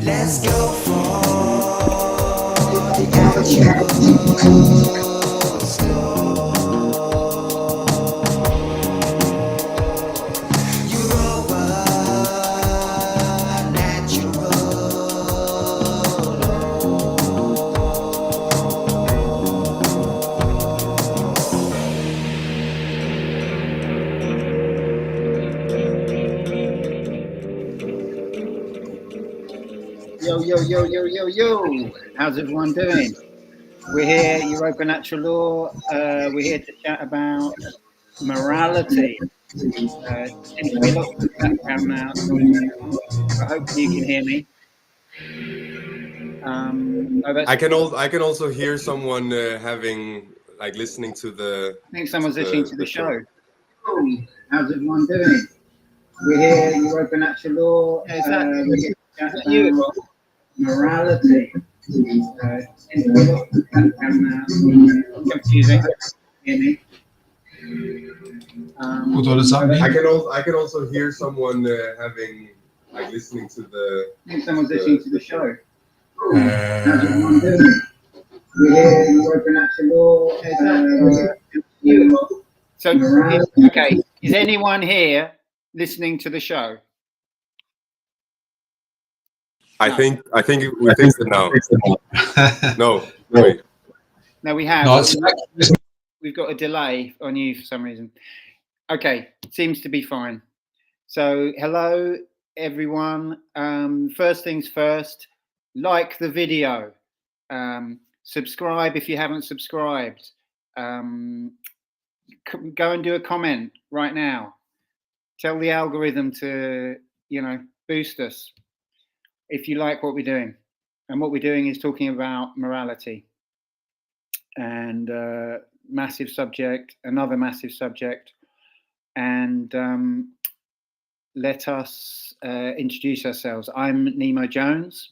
Let's go for the actual score. Europa, natural. Yo, yo, yo, yo, yo, yo. How's everyone doing? We're here, Europa Natural Law. We're here to chat about morality. Seems to be lots of background now. I hope you can hear me. I can also hear someone listening to the. I think someone's listening to the show. How's everyone doing? We're here, Europa Natural Law. We're here to chat about morality. Seems to be lots of background now. Confusing. Hear me? What does that mean? I can also hear someone listening to the. I think someone's listening to the show. How's everyone doing? We're here, Europa Natural Law. So, okay, is anyone here listening to the show? I think we think it now. No, wait. No, we have. No, We've got a delay on you for some reason. Okay, seems to be fine. So, hello everyone. First things first, like the video. Subscribe if you haven't subscribed. Go and do a comment right now. Tell the algorithm to, boost us if you like what we're doing. And what we're doing is talking about morality. And massive subject, another massive subject. And let us introduce ourselves. I'm Nemo Jones.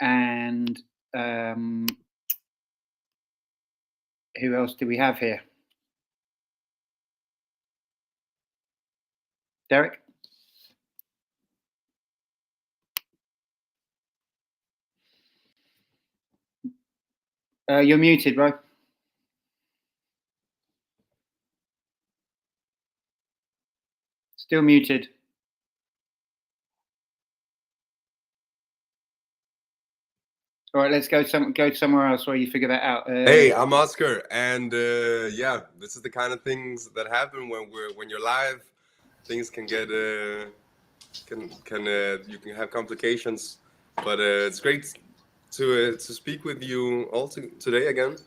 And who else do we have here? Derek? You're muted, bro. Still muted. All right, let's go somewhere else while you figure that out. Hey, I'm Oscar, and this is the kind of things that happen when you're live. Things can get you can have complications, but it's great to speak with you all today again.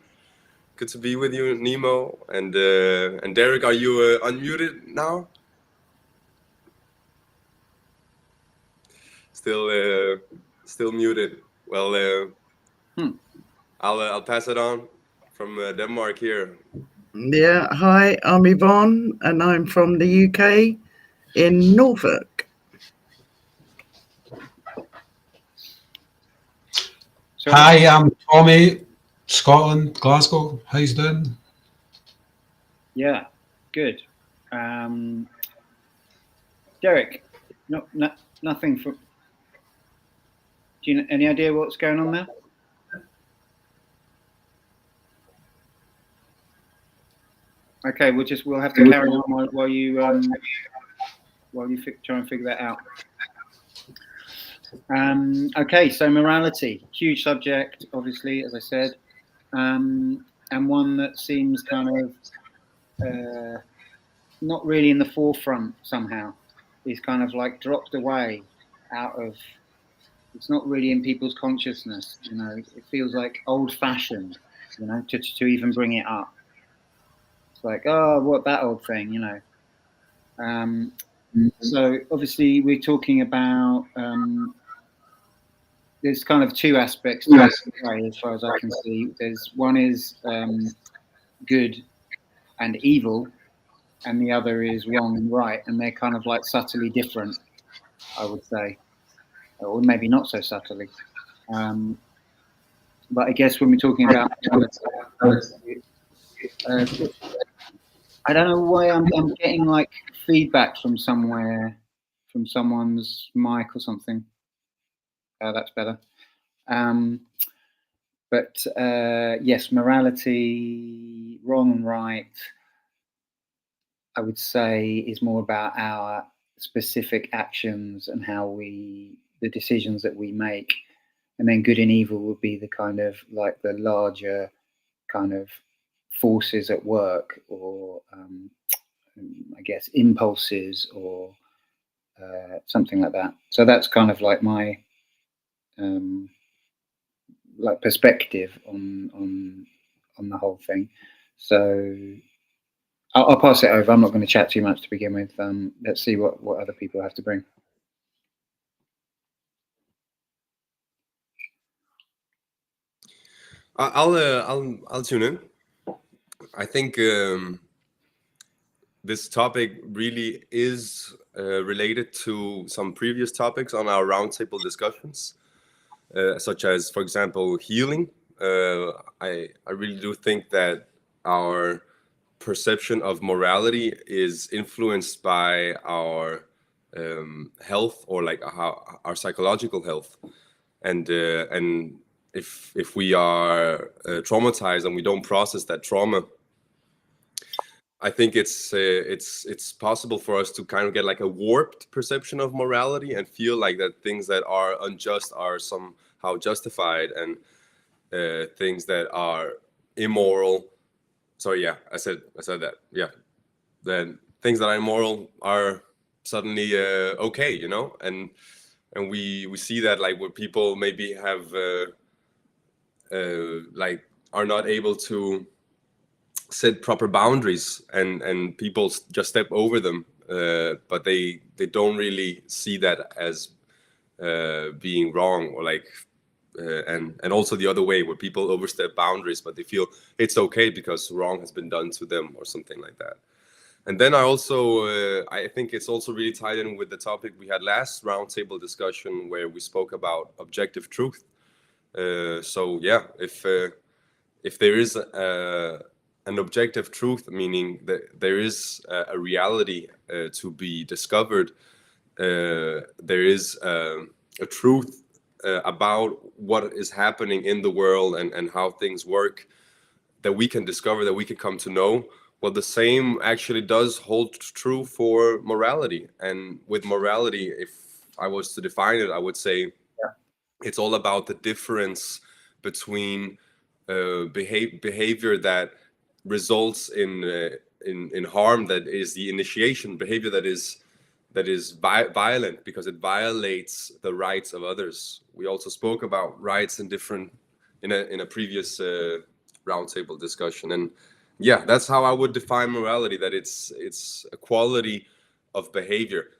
Good to be with you, Nemo, and Derek. Are you unmuted now? Still muted. Well, I'll pass it on from Denmark here. Yeah, hi, I'm Yvonne, and I'm from the UK in Norfolk. Hi, I'm Tommy, Scotland, Glasgow. How you doing? Yeah, good. Derek, nothing from. Do you any idea what's going on there? Okay, we'll have to carry on while you try and figure that out. Okay, so morality, huge subject, obviously, as I said, and one that seems kind of not really in the forefront somehow. It's kind of like dropped away out of. It's not really in people's consciousness. It feels like old-fashioned. To even bring it up. It's like, oh, what that old thing, So obviously we're talking about. There's kind of two aspects to it, as far as I can see. There's one is good and evil, and the other is wrong and right, and they're kind of like subtly different, I would say, or maybe not so subtly. But I guess when we're talking about, I don't know why I'm getting like feedback from somewhere, from someone's mic or something. That's better. But yes, morality, wrong and right, I would say, is more about our specific actions and the decisions that we make. And then good and evil would be the kind of like the larger kind of forces at work, or I guess impulses, or something like that. So that's kind of like my like perspective on the whole thing. So I'll pass it over. I'm not going to chat too much to begin with. Let's see what other people have to bring. I'll tune in. I think this topic really is related to some previous topics on our roundtable discussions, such as, for example, healing. I really do think that our perception of morality is influenced by our health, or like our psychological health, and if we are traumatized and we don't process that trauma, I think it's possible for us to kind of get like a warped perception of morality and feel like that things that are unjust are somehow justified, and things that are immoral. Sorry, yeah, I said that. Yeah, then things that are immoral are suddenly okay, you know, and we see that like where people maybe have like are not able to set proper boundaries, and people just step over them, but they don't really see that as being wrong, or like and also the other way, where people overstep boundaries but they feel it's okay because wrong has been done to them or something like that. And then I think it's also really tied in with the topic we had last roundtable discussion, where we spoke about objective truth. So yeah, if there is an objective truth, meaning that there is a reality to be discovered, there is a truth about what is happening in the world, and how things work, that we can discover, that we can come to know. Well, the same actually does hold true for morality. And with morality, if I was to define it, I would say it's all about the difference between behavior that results in harm, that is the initiation behavior, that is violent because it violates the rights of others. We also spoke about rights in a previous roundtable discussion, and yeah, that's how I would define morality. That it's a quality of behavior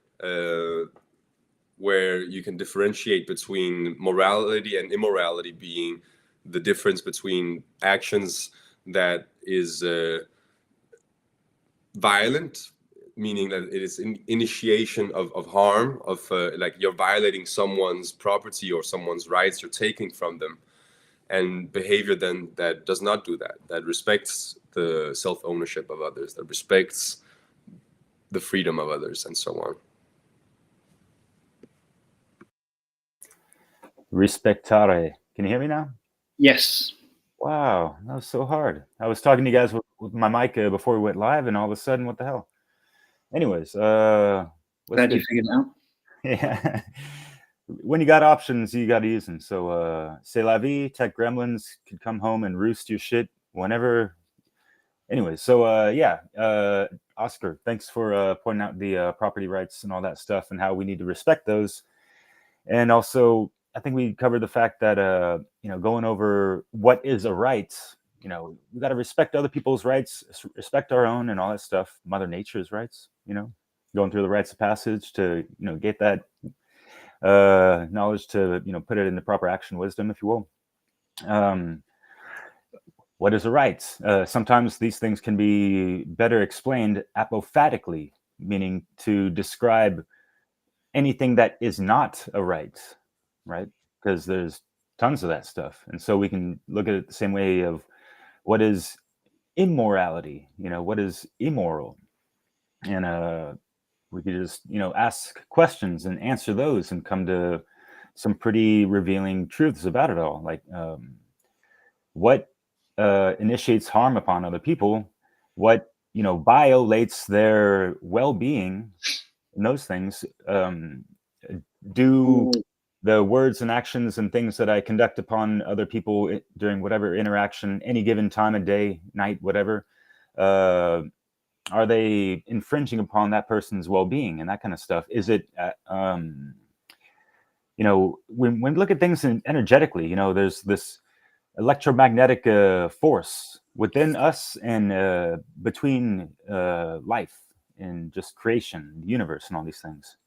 where you can differentiate between morality and immorality, being the difference between actions that is violent, meaning that it is an initiation of harm, of like you're violating someone's property or someone's rights, you're taking from them, and behavior then that does not do that, that respects the self-ownership of others, that respects the freedom of others, and so on. Respectare. Can you hear me now? Yes. Wow, that was so hard. I was talking to you guys with my mic before we went live, and all of a sudden, what the hell? Anyways, Glad you figured it out. Yeah. When you got options, you got to use them. So, c'est la vie. Tech gremlins could come home and roost your shit whenever. Anyways, so yeah, Oscar, thanks for pointing out the property rights and all that stuff, and how we need to respect those. And also, I think we covered the fact that going over what is a right. We got to respect other people's rights, respect our own, and all that stuff. Mother Nature's rights. Going through the rites of passage to get that knowledge to put it into proper action wisdom, if you will. What is a right? Sometimes these things can be better explained apophatically, meaning to describe anything that is not a right, because there's tons of that stuff. And so we can look at it the same way of what is immorality, what is immoral, and we could just ask questions and answer those, and come to some pretty revealing truths about it all. Like what initiates harm upon other people, what violates their well-being, and those things. Do the words and actions and things that I conduct upon other people during whatever interaction, any given time of day, night, whatever, are they infringing upon that person's well-being and that kind of stuff? Is it, when we look at things energetically, there's this electromagnetic force within us and between life and just creation, the universe, and all these things.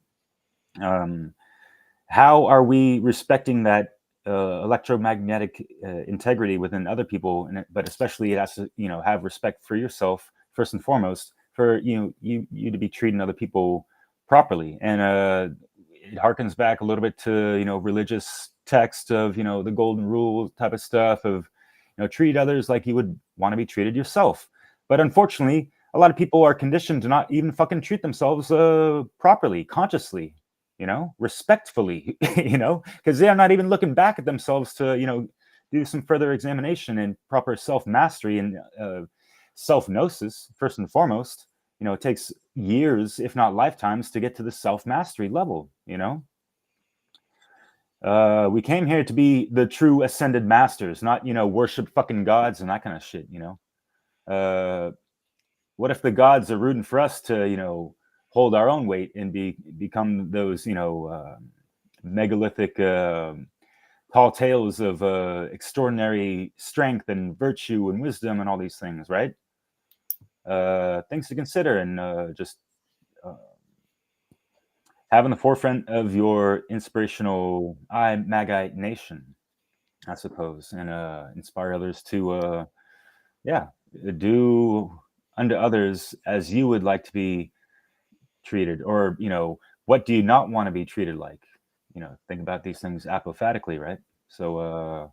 How are we respecting that electromagnetic integrity within other people? But especially, it has to, have respect for yourself first and foremost. For you to be treating other people properly, and it harkens back a little bit to religious text of the golden rule type of stuff of treat others like you would want to be treated yourself. But unfortunately, a lot of people are conditioned to not even fucking treat themselves properly, consciously, respectfully, because they are not even looking back at themselves to do some further examination and proper self-mastery and self-gnosis. First and foremost, it takes years, if not lifetimes, to get to the self-mastery level. We came here to be the true ascended masters, not worship fucking gods and that kind of shit. What if the gods are rooting for us to hold our own weight and become those megalithic tall tales of extraordinary strength and virtue and wisdom and all these things, right? Things to consider, and just have in the forefront of your inspirational Magi nation, I suppose, and inspire others to do unto others as you would like to be treated, or what do you not want to be treated like? Think about these things apophatically, right? So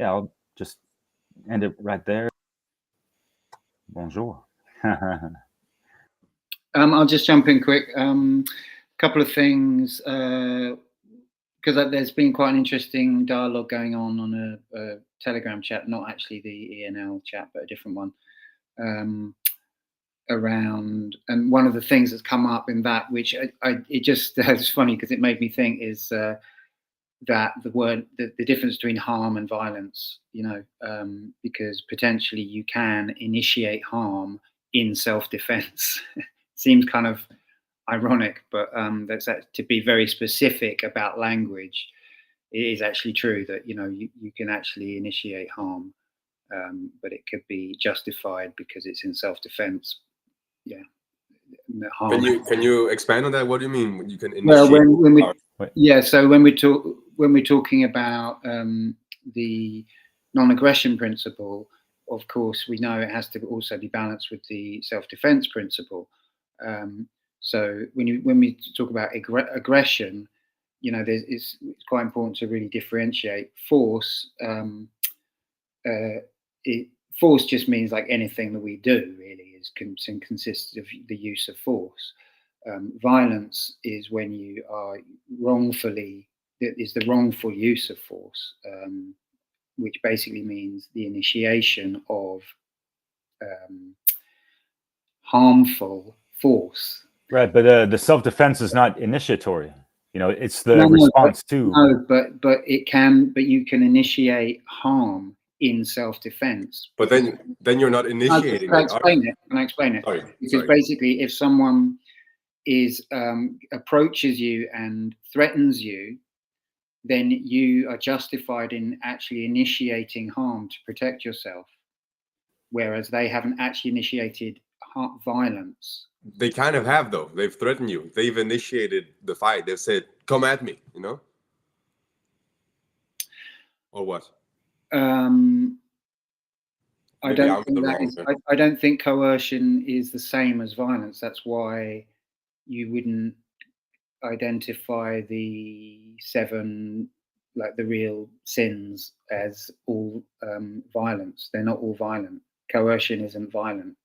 I'll just end it right there. Bonjour. I'll just jump in quick. Couple of things, because there's been quite an interesting dialogue going on a Telegram chat, not actually the ENL chat, but a different one, around, and one of the things that's come up in that, which it just it's funny because it made me think, is that the difference between harm and violence, because potentially you can initiate harm in self-defense. Seems kind of ironic, but that's to be very specific about language. It is actually true that you can actually initiate harm, but it could be justified because it's in self-defense. Yeah. Harm. Can you expand on that? What do you mean you can initiate? Well, so when we're talking about the non-aggression principle, of course we know it has to also be balanced with the self-defense principle. So when we talk about aggression, it's quite important to really differentiate force. Force just means like anything that we do really consists of the use of force. Violence is when you are the wrongful use of force, which basically means the initiation of harmful force. Right, but the self-defense is not initiatory. It's the response to. No, but you can initiate harm in self-defense. But then you're not initiating. Can I explain it? Sorry. Because basically, if someone approaches you and threatens you, then you are justified in actually initiating harm to protect yourself, whereas they haven't actually initiated violence. They kind of have, though. They've threatened you. They've initiated the fight. They've said, "Come at me," or what? I don't think coercion is the same as violence. That's why you wouldn't identify the 7, like the real sins, as all violence. They're not all violent. Coercion isn't violent.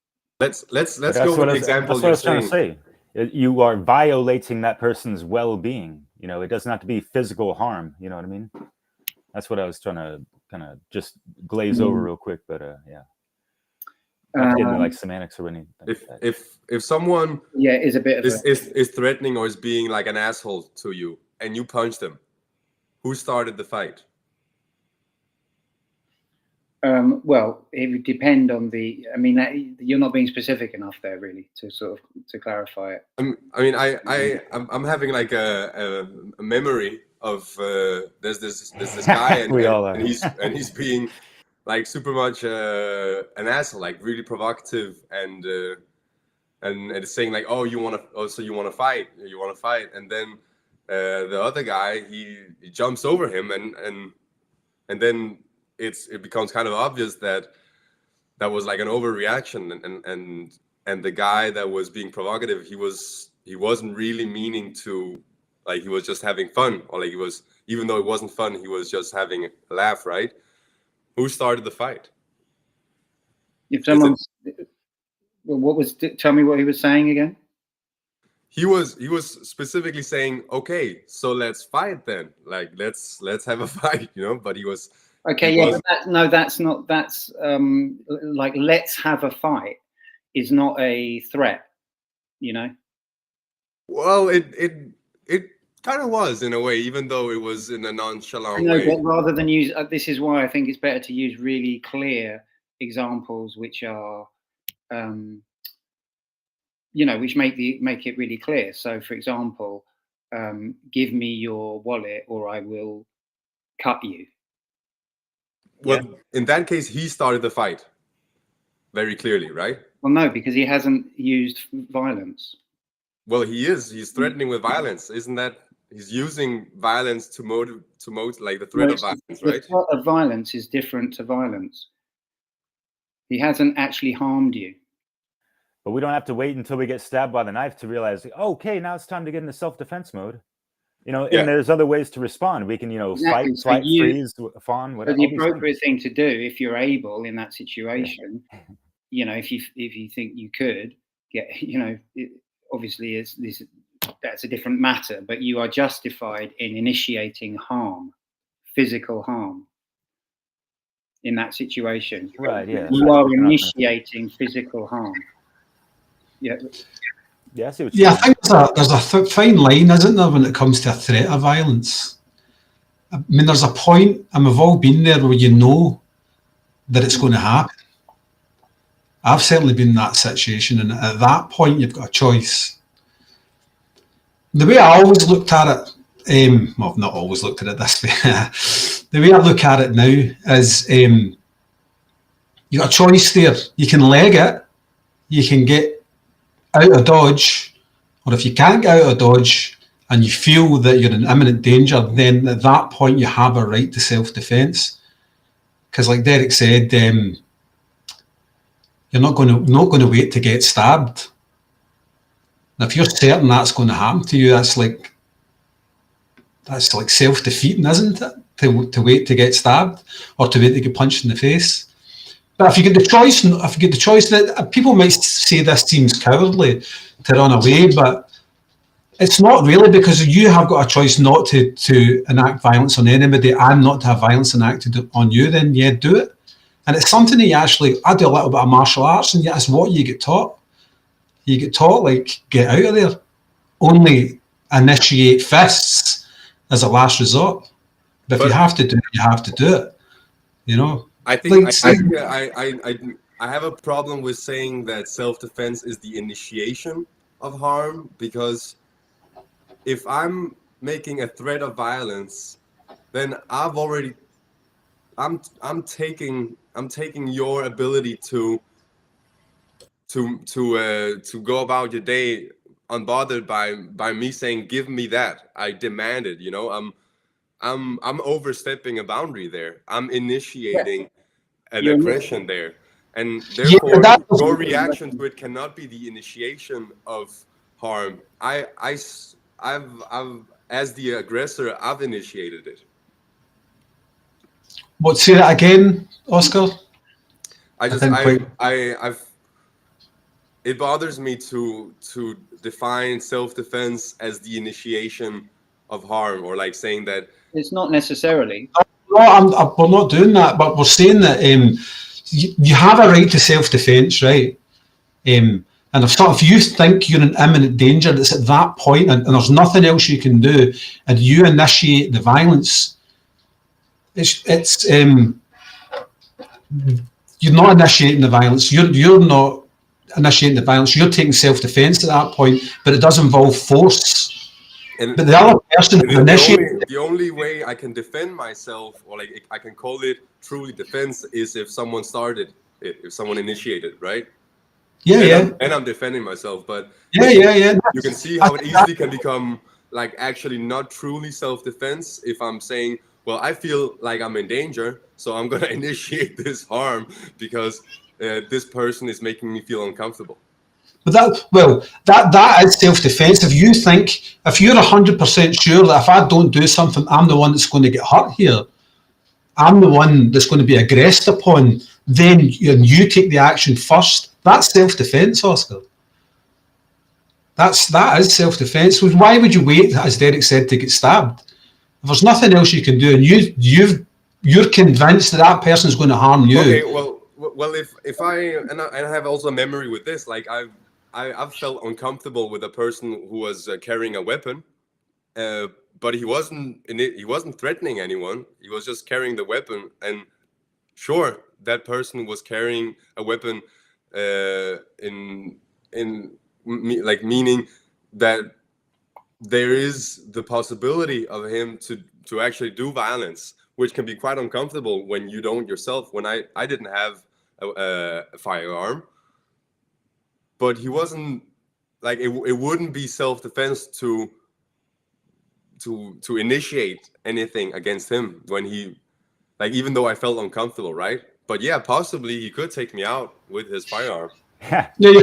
Let's go with the example. That's what I was trying to say. You are violating that person's well-being. You know, it doesn't have to be physical harm. You know what I mean? That's what I was trying to kind of just glaze over real quick. But yeah, not to get into like semantics or anything. If someone yeah, it is a bit of is threatening or is being like an asshole to you, and you punch them, who started the fight? well, it would depend on the. I mean, you're not being specific enough there, really, to sort of to clarify it. I mean, I'm having like a memory of there's this guy and, We all are. and he's being like super much an asshole, like really provocative, and it's saying like, oh, you want to fight, and then the other guy he jumps over him, and then it becomes kind of obvious that was like an overreaction, and the guy that was being provocative, he wasn't really meaning to, like, he was just having fun, or like even though it wasn't fun, he was just having a laugh, right? Who started the fight? If someone's, well, tell me what he was saying again. He was specifically saying, okay, so let's fight then, like let's have a fight, you know. But he was okay, yeah, but that's not, that's like, let's have a fight is not a threat, you know. Well, it kind of was in a way, even though it was in a nonchalant No, way. but rather than use, this is why I think it's better to use really clear examples, which are, you know, which make it really clear. So, for example, give me your wallet or I will cut you. Well, in that case, he started the fight very closely, right? Well, no, because he hasn't used violence. Well, he's threatening with violence. Isn't that, he's using violence to motivate like the threat of violence, right? The threat of violence is different to violence. He hasn't actually harmed you. But we don't have to wait until we get stabbed by the knife to realize, okay, now it's time to get into self-defense mode. You know, and there's other ways to respond. We can, you know, exactly. fight, freeze, fawn, whatever. The appropriate thing to do, if you're able in that situation, you know, if you think you could get, you know, obviously that's a different matter. But you are justified in initiating harm, physical harm, in that situation. Right. Yeah. You are initiating physical harm. Yeah. Yeah, I see what yeah, I think there's a fine line, isn't there, when it comes to a threat of violence? I mean, there's a point, and we've all been there, where you know that it's going to happen. I've certainly been in that situation, and at that point, you've got a choice. The way I always looked at it, well, I've not always looked at it this way. The way I look at it now is you've got a choice there. You can leg it, you can get out of dodge, or if you can't get out of dodge and you feel that you're in imminent danger, then at that point you have a right to self-defense. Because, like Derek said, you're not going to wait to get stabbed. Now, if you're certain that's going to happen to you, that's like self-defeating, isn't it? To wait to get stabbed or to wait to get punched in the face. But if you get the choice, that people might say this seems cowardly to run away, but it's not really, because you have got a choice not to enact violence on anybody and not to have violence enacted on you. Then yeah, do it. And it's something that I do a little bit of martial arts, and yeah, it's what you get taught. You get taught, like, get out of there. Only initiate fists as a last resort. But if you have to do it, you have to do it. You know. I think I have a problem with saying that self-defense is the initiation of harm, because if I'm making a threat of violence, then I'm taking your ability to go about your day unbothered by me saying, give me that, I demand it, you know. I'm overstepping a boundary there. I'm initiating an aggression there, and therefore your reaction to it cannot be the initiation of harm. I've as the aggressor, I've initiated it. What? Say that again, Oscar. It bothers me to define self-defense as the initiation of harm, or like saying that It's not necessarily. No, we're not doing that, but we're saying that you have a right to self-defence, right? And if you think you're in imminent danger, it's at that point, and there's nothing else you can do, and you initiate the violence. It's you're not initiating the violence. You're not initiating the violence. You're taking self-defence at that point, but it does involve force. and But the other person the only way I can defend myself, or like I can call it truly defense, is if someone started it, if someone initiated, right? And I'm defending myself, but you can see how it easily can become like actually not truly self-defense if I'm saying, well, I feel like I'm in danger, so I'm gonna initiate this harm because this person is making me feel uncomfortable. But that is self-defense. If you're 100% sure that if I don't do something, I'm the one that's going to get hurt here, I'm the one that's going to be aggressed upon, then you take the action first. That's self-defense, Oscar. That is self-defense. Why would you wait, as Derek said, to get stabbed? If there's nothing else you can do, and you're convinced that person's going to harm you. Okay, well, if I have also a memory with this, like I've felt uncomfortable with a person who was carrying a weapon, but he wasn't threatening anyone. He was just carrying the weapon, and sure, that person was carrying a weapon, meaning that there is the possibility of him to actually do violence, which can be quite uncomfortable when you don't yourself. When I didn't have a firearm, but he wasn't like it wouldn't be self-defense to initiate anything against him when he, like, even though I felt uncomfortable, right? But yeah, possibly he could take me out with his firearm. Correct. He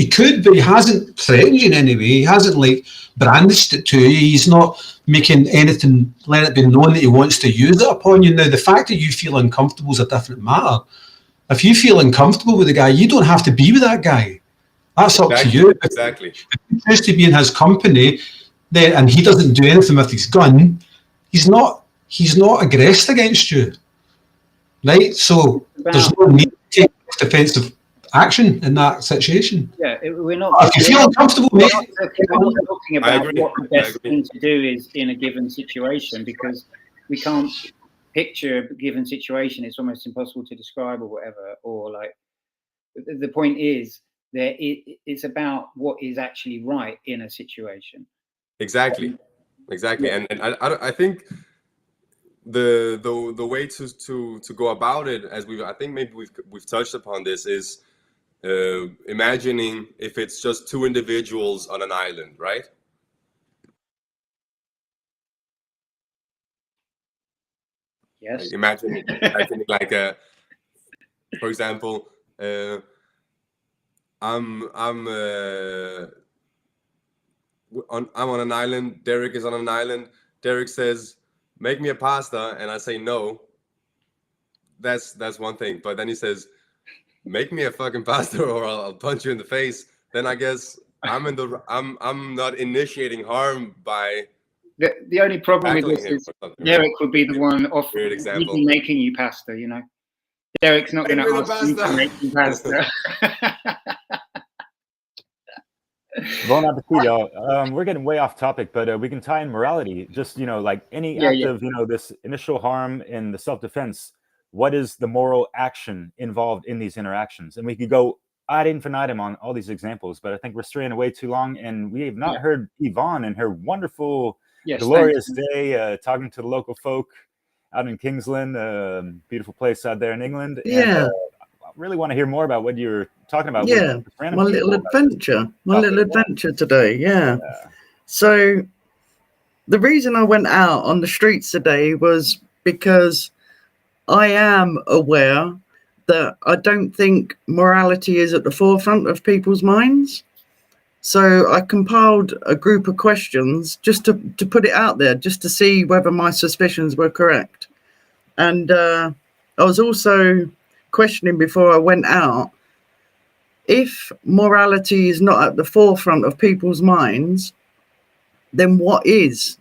could, but he hasn't threatened you in any way. He hasn't like brandished it to you. He's not making anything, let it be known that he wants to use it upon you. Now, the fact that you feel uncomfortable is a different matter. If you feel uncomfortable with the guy, you don't have to be with that guy. That's up to you. Exactly. If you choose to be in his company, then, and he doesn't do anything with his gun, he's not aggressed against you, right? So there's no need to take defensive action in that situation. Yeah, we're not. If you feel uncomfortable, we're not talking about what the best thing to do is in a given situation, because we can't picture a given situation. It's almost impossible to describe or whatever. Or like, the point is that it's about what is actually right in a situation. Exactly. Yeah. And I think the way to go about it, as I think maybe we've touched upon this, is imagining if it's just two individuals on an island, right? Yes. Like imagining like for example, I'm on an island. Derek is on an island. Derek says, "Make me a pasta," and I say no. That's one thing. But then he says, "Make me a fucking pasta, or I'll punch you in the face." Then I guess I'm not initiating harm by. The only problem with this is Derek would be the one offering making you pasta. You know, Derek's not going to ask you to make you pasta. Bon appetit, y'all. We're getting way off topic, but we can tie in morality. Just, like any act of, this initial harm in the self-defense. What is the moral action involved in these interactions? And we could go ad infinitum on all these examples, but I think we're straying away too long. And we have not heard Yvonne and her wonderful, glorious day talking to the local folk out in Kingsland, beautiful place out there in England. Yeah. And, I really want to hear more about what you're talking about. Yeah, my little adventure today. Yeah. So the reason I went out on the streets today was because I am aware that I don't think morality is at the forefront of people's minds. So I compiled a group of questions just to put it out there, just to see whether my suspicions were correct. And I was also questioning before I went out, if morality is not at the forefront of people's minds, then what's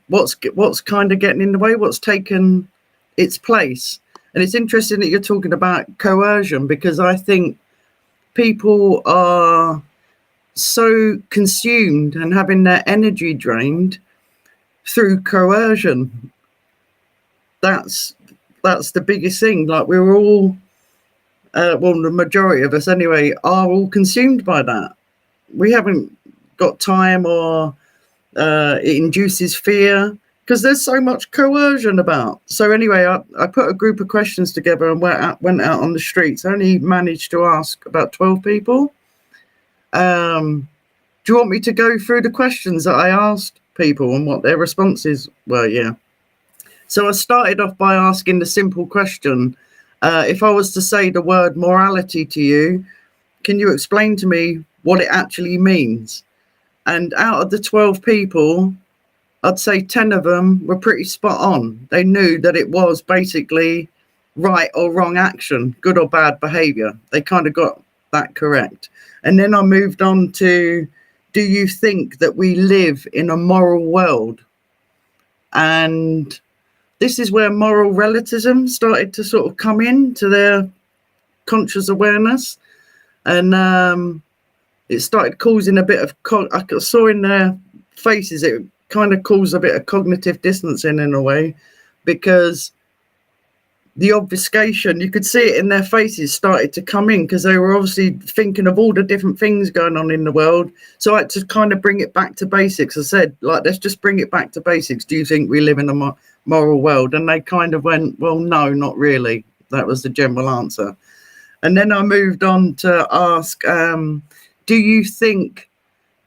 kind of getting in the way? What's taken its place? And it's interesting that you're talking about coercion, because I think people are so consumed and having their energy drained through coercion. That's the biggest thing. Like, we're all, well, the majority of us anyway, are all consumed by that. We haven't got time, or it induces fear because there's so much coercion about. So anyway, I put a group of questions together and went out on the streets. I only managed to ask about 12 people. Do you want me to go through the questions that I asked people and what their responses were? Yeah. So I started off by asking the simple question, if I was to say the word morality to you, can you explain to me what it actually means? And out of the 12 people, I'd say 10 of them were pretty spot on. They knew that it was basically right or wrong action, good or bad behavior. They kind of got that correct. And then I moved on to, do you think that we live in a moral world? And this is where moral relativism started to sort of come into their conscious awareness. And it started causing a bit of, I saw in their faces, it kind of caused a bit of cognitive distancing in a way, because the obfuscation, you could see it in their faces, started to come in, because they were obviously thinking of all the different things going on in the world. So I had to kind of bring it back to basics. I said, like, let's just bring it back to basics. Do you think we live in a moral world? And they kind of went, well, no, not really. That was the general answer. And then I moved on to ask, do you think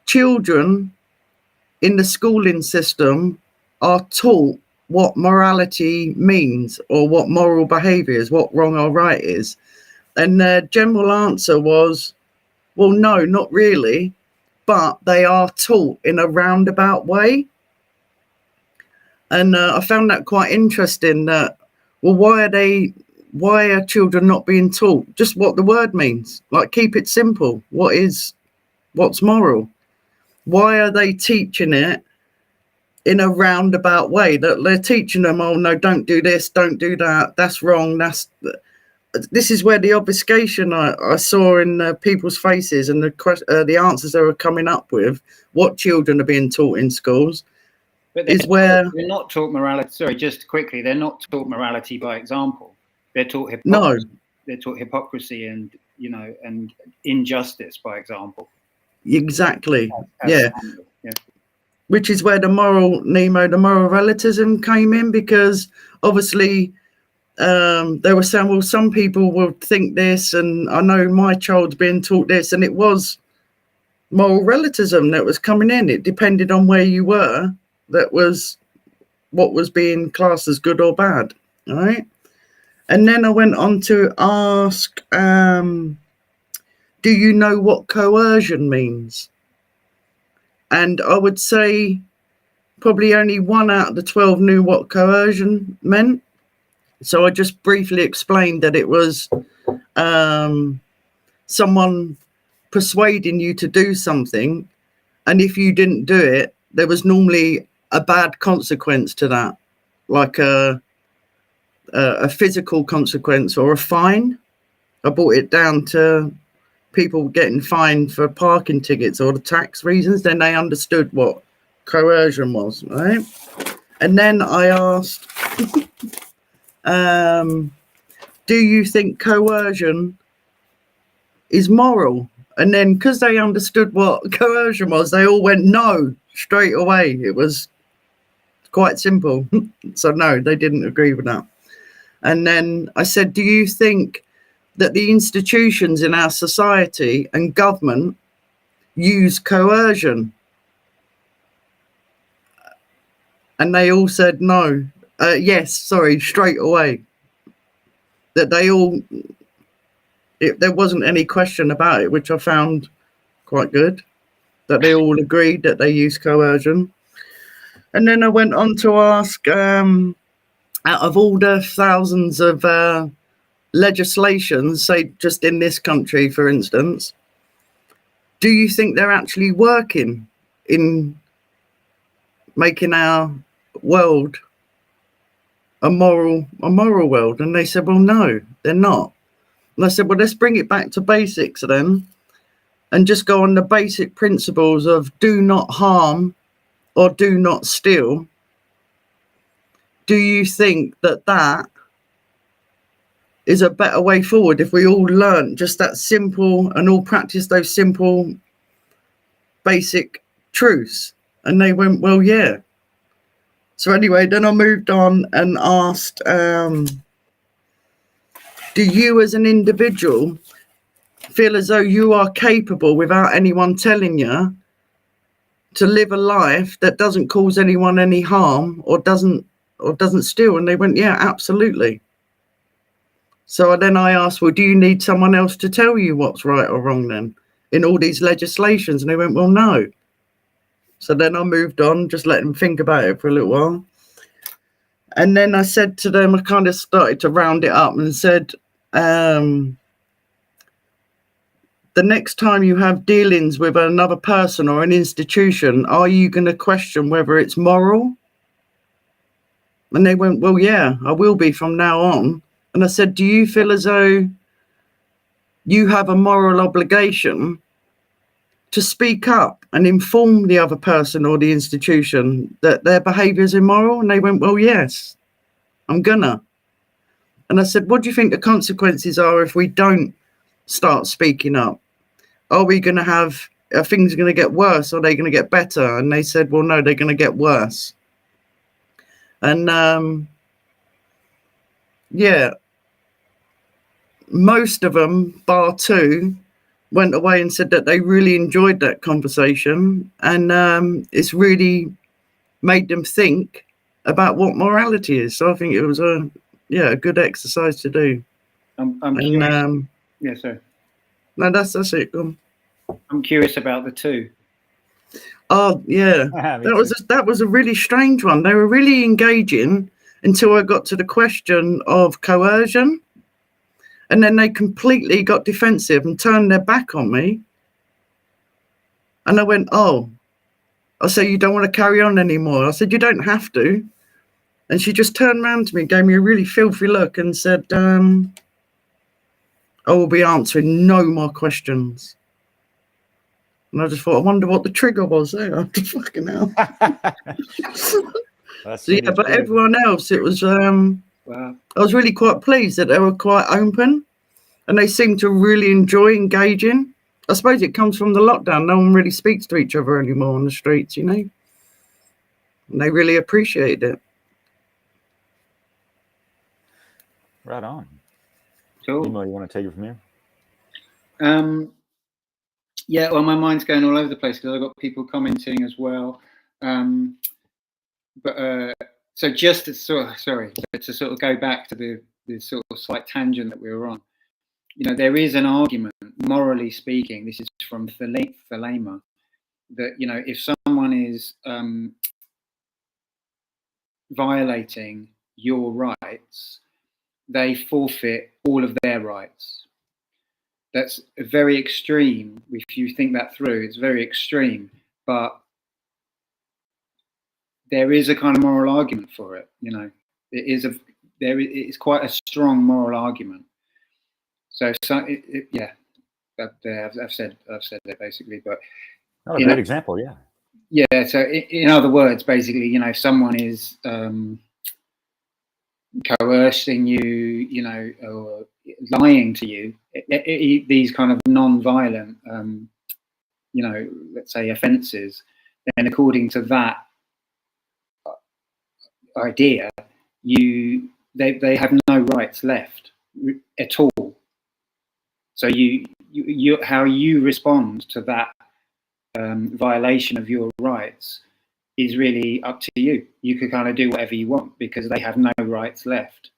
children in the schooling system are taught what morality means, or what moral behavior is, what wrong or right is? And the general answer was, well, no, not really, but they are taught in a roundabout way. And I found that quite interesting, that, well, why are children not being taught just what the word means? Like, keep it simple. What's moral? Why are they teaching it in a roundabout way? That they're teaching them, oh no, don't do this, don't do that, that's wrong. This is where the obfuscation I saw in people's faces, and the answers they were coming up with, what children are being taught in schools, But is where they're not taught morality. Sorry, just quickly, they're not taught morality by example. They're taught hypocrisy. no, They're taught hypocrisy and, you know, and injustice by example. exactly, As yeah. standard. Yeah. Which is where the moral relativism came in, because obviously they were saying, well, some people will think this, and I know my child's being taught this, and it was moral relativism that was coming in. It depended on where you were, that was what was being classed as good or bad. All right. And then I went on to ask, do you know what coercion means? And I would say probably only 1 out of the 12 knew what coercion meant. So I just briefly explained that it was someone persuading you to do something, and if you didn't do it, there was normally a bad consequence to that, like a physical consequence or a fine. I brought it down to people getting fined for parking tickets or the tax reasons. Then they understood what coercion was, right? And then I asked, do you think coercion is moral? And then, because they understood what coercion was, they all went no straight away. It was quite simple. So no, they didn't agree with that. And then I said, do you think that the institutions in our society and government use coercion? And they all said no. Yes, sorry, straight away. That they all, there wasn't any question about it, which I found quite good. That they all agreed that they use coercion. And then I went on to ask, out of all the thousands of legislations, say just in this country, for instance, do you think they're actually working in making our world a moral world? And they said, well, no, they're not. And I said, well, let's bring it back to basics then, and just go on the basic principles of do not harm or do not steal. Do you think that that is a better way forward if we all learn just that simple and all practice those simple basic truths? And they went, well, yeah. So anyway, then I moved on and asked, do you as an individual feel as though you are capable, without anyone telling you, to live a life that doesn't cause anyone any harm or doesn't steal? And they went, yeah, absolutely. So then I asked, well, do you need someone else to tell you what's right or wrong then in all these legislations? And they went, well, no. So then I moved on, just let them think about it for a little while. And then I said to them, I kind of started to round it up and said, the next time you have dealings with another person or an institution, are you going to question whether it's moral? And they went, well, yeah, I will be from now on. And I said, do you feel as though you have a moral obligation to speak up and inform the other person or the institution that their behaviour is immoral? And they went, well, yes, I'm gonna. And I said, what do you think the consequences are if we don't start speaking up? Are we going to have, are things going to get worse or are they going to get better? And they said, well, no, they're going to get worse. And yeah, most of them, bar two, went away and said that they really enjoyed that conversation, and it's really made them think about what morality is. So I think it was a good exercise to do. I'm curious. Yeah, sorry. No, that's it. I'm curious about the two. Oh yeah, that was a really strange one. They were really engaging until I got to the question of coercion. And then they completely got defensive and turned their back on me. And I went, oh. I said, you don't want to carry on anymore? I said, you don't have to. And she just turned around to me, gave me a really filthy look and said, I will be answering no more questions. And I just thought, I wonder what the trigger was there. Fucking hell. So, yeah, but everyone else, it was... Wow. I was really quite pleased that they were quite open and they seemed to really enjoy engaging. I suppose it comes from the lockdown. No one really speaks to each other anymore on the streets, you know. And they really appreciated it. Right on. Cool. Nemo, you want to take it from here? Yeah, well, my mind's going all over the place because I've got people commenting as well. So just to sort of go back to the sort of slight tangent that we were on, you know, there is an argument, morally speaking, this is from Thelema, that, you know, if someone is violating your rights, they forfeit all of their rights. That's very extreme. If you think that through, it's very extreme, but there is a kind of moral argument for it, you know. It's quite a strong moral argument. So yeah, I've said it basically. But a great example, yeah. Yeah. So in other words, basically, you know, if someone is coercing you, you know, or lying to you, these kind of non-violent, you know, let's say offences, then according to that idea, they have no rights left at all. So you how you respond to that violation of your rights is really up to you. You could kind of do whatever you want because they have no rights left.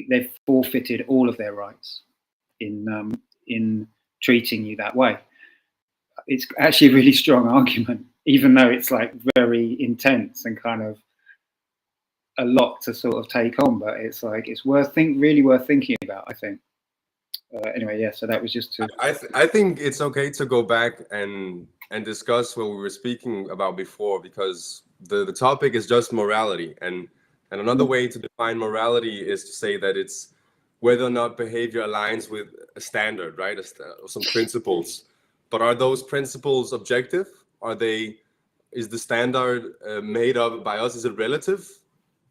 They've forfeited all of their rights in treating you that way. It's actually a really strong argument, even though it's like very intense and kind of a lot to sort of take on, but it's like it's really worth thinking about, I think. Anyway, yeah. So that was just to. I think it's okay to go back and discuss what we were speaking about before, because the topic is just morality, and another way to define morality is to say that it's whether or not behavior aligns with a standard, right? Some principles. But are those principles objective? Is the standard made up by us? Is it relative?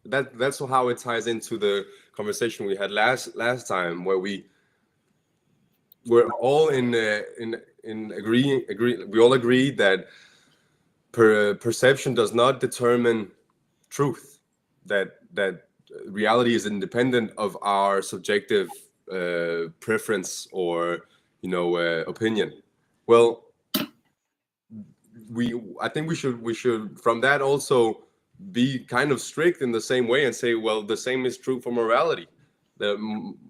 That's how it ties into the conversation we had last time, where we're all in agree. We all agree that perception does not determine truth. That reality is independent of our subjective preference or opinion. Well, I think we should from that also be kind of strict in the same way and say, well, the same is true for morality. The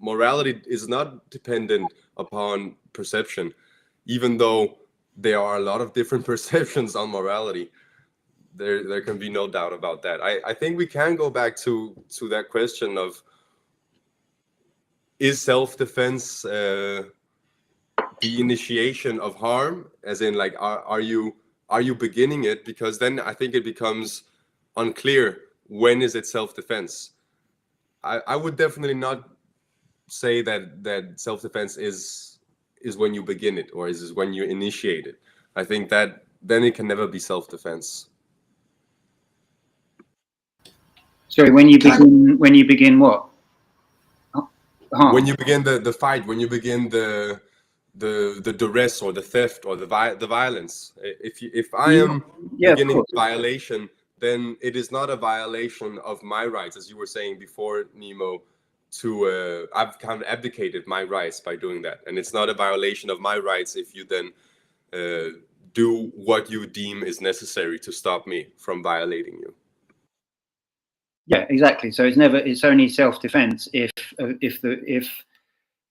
morality is not dependent upon perception, even though there are a lot of different perceptions on morality. There can be no doubt about that. I think we can go back to that question of, is self-defense the initiation of harm? As in, like, are you beginning it? Because then I think it becomes unclear, when is it self-defense? I would definitely not say that self-defense is when you begin it, or is when you initiate it. I think that then it can never be self-defense. Sorry, when you begin what? Harm. When you begin the fight, when you begin the duress or the theft or the violence. If I am beginning a violation, then it is not a violation of my rights, as you were saying before, Nemo. I've kind of abdicated my rights by doing that, and it's not a violation of my rights if you then do what you deem is necessary to stop me from violating you. Yeah, exactly. So it's only self-defense if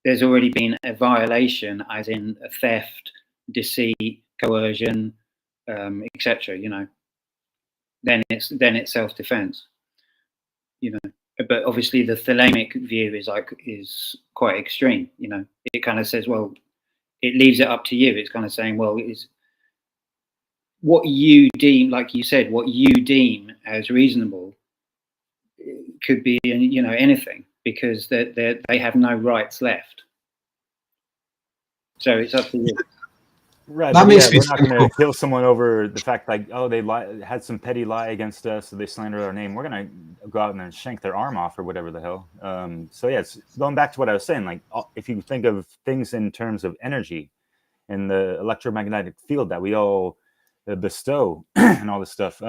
there's already been a violation, as in a theft, deceit, coercion, etc. Then it's self-defense. But obviously the Thelemic view is quite extreme. It kind of says, well, it leaves it up to you. It's kind of saying, well, it's what you deem, like you said, what you deem as reasonable. It could be anything, because they have no rights left. So it's up to you. Right. That makes me we're not going to kill someone over the fact, like, oh, they had some petty lie against us, so they slandered our name. We're going to go out and then shank their arm off or whatever the hell. So yeah, it's going back to what I was saying. Like, if you think of things in terms of energy and the electromagnetic field that we all bestow and all this stuff,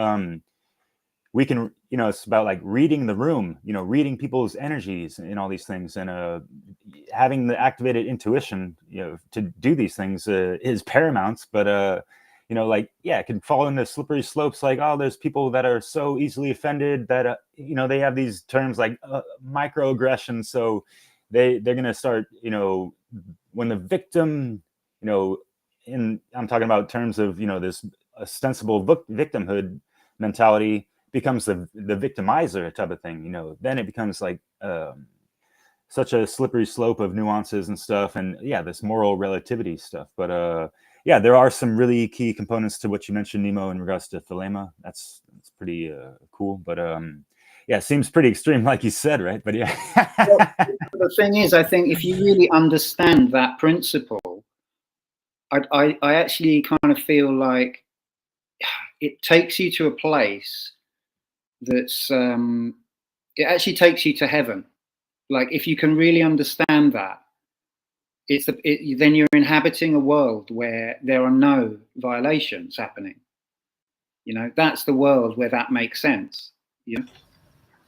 we can, it's about like reading the room, reading people's energies and all these things, and having the activated intuition, to do these things is paramount. But it can fall into slippery slopes. Like, oh, there's people that are so easily offended that they have these terms like microaggression. So they're gonna start, when the victim, I'm talking about terms of this ostensible victimhood mentality becomes the victimizer type of thing, then it becomes like such a slippery slope of nuances and stuff, and this moral relativity stuff. But there are some really key components to what you mentioned, Nemo, in regards to Thelema. That's pretty cool. But it seems pretty extreme, like you said, right? But yeah. Well, the thing is, I think if you really understand that principle, I actually kind of feel like it takes you to a place that's it actually takes you to heaven. Like, if you can really understand that, then you're inhabiting a world where there are no violations happening. That's the world where that makes sense.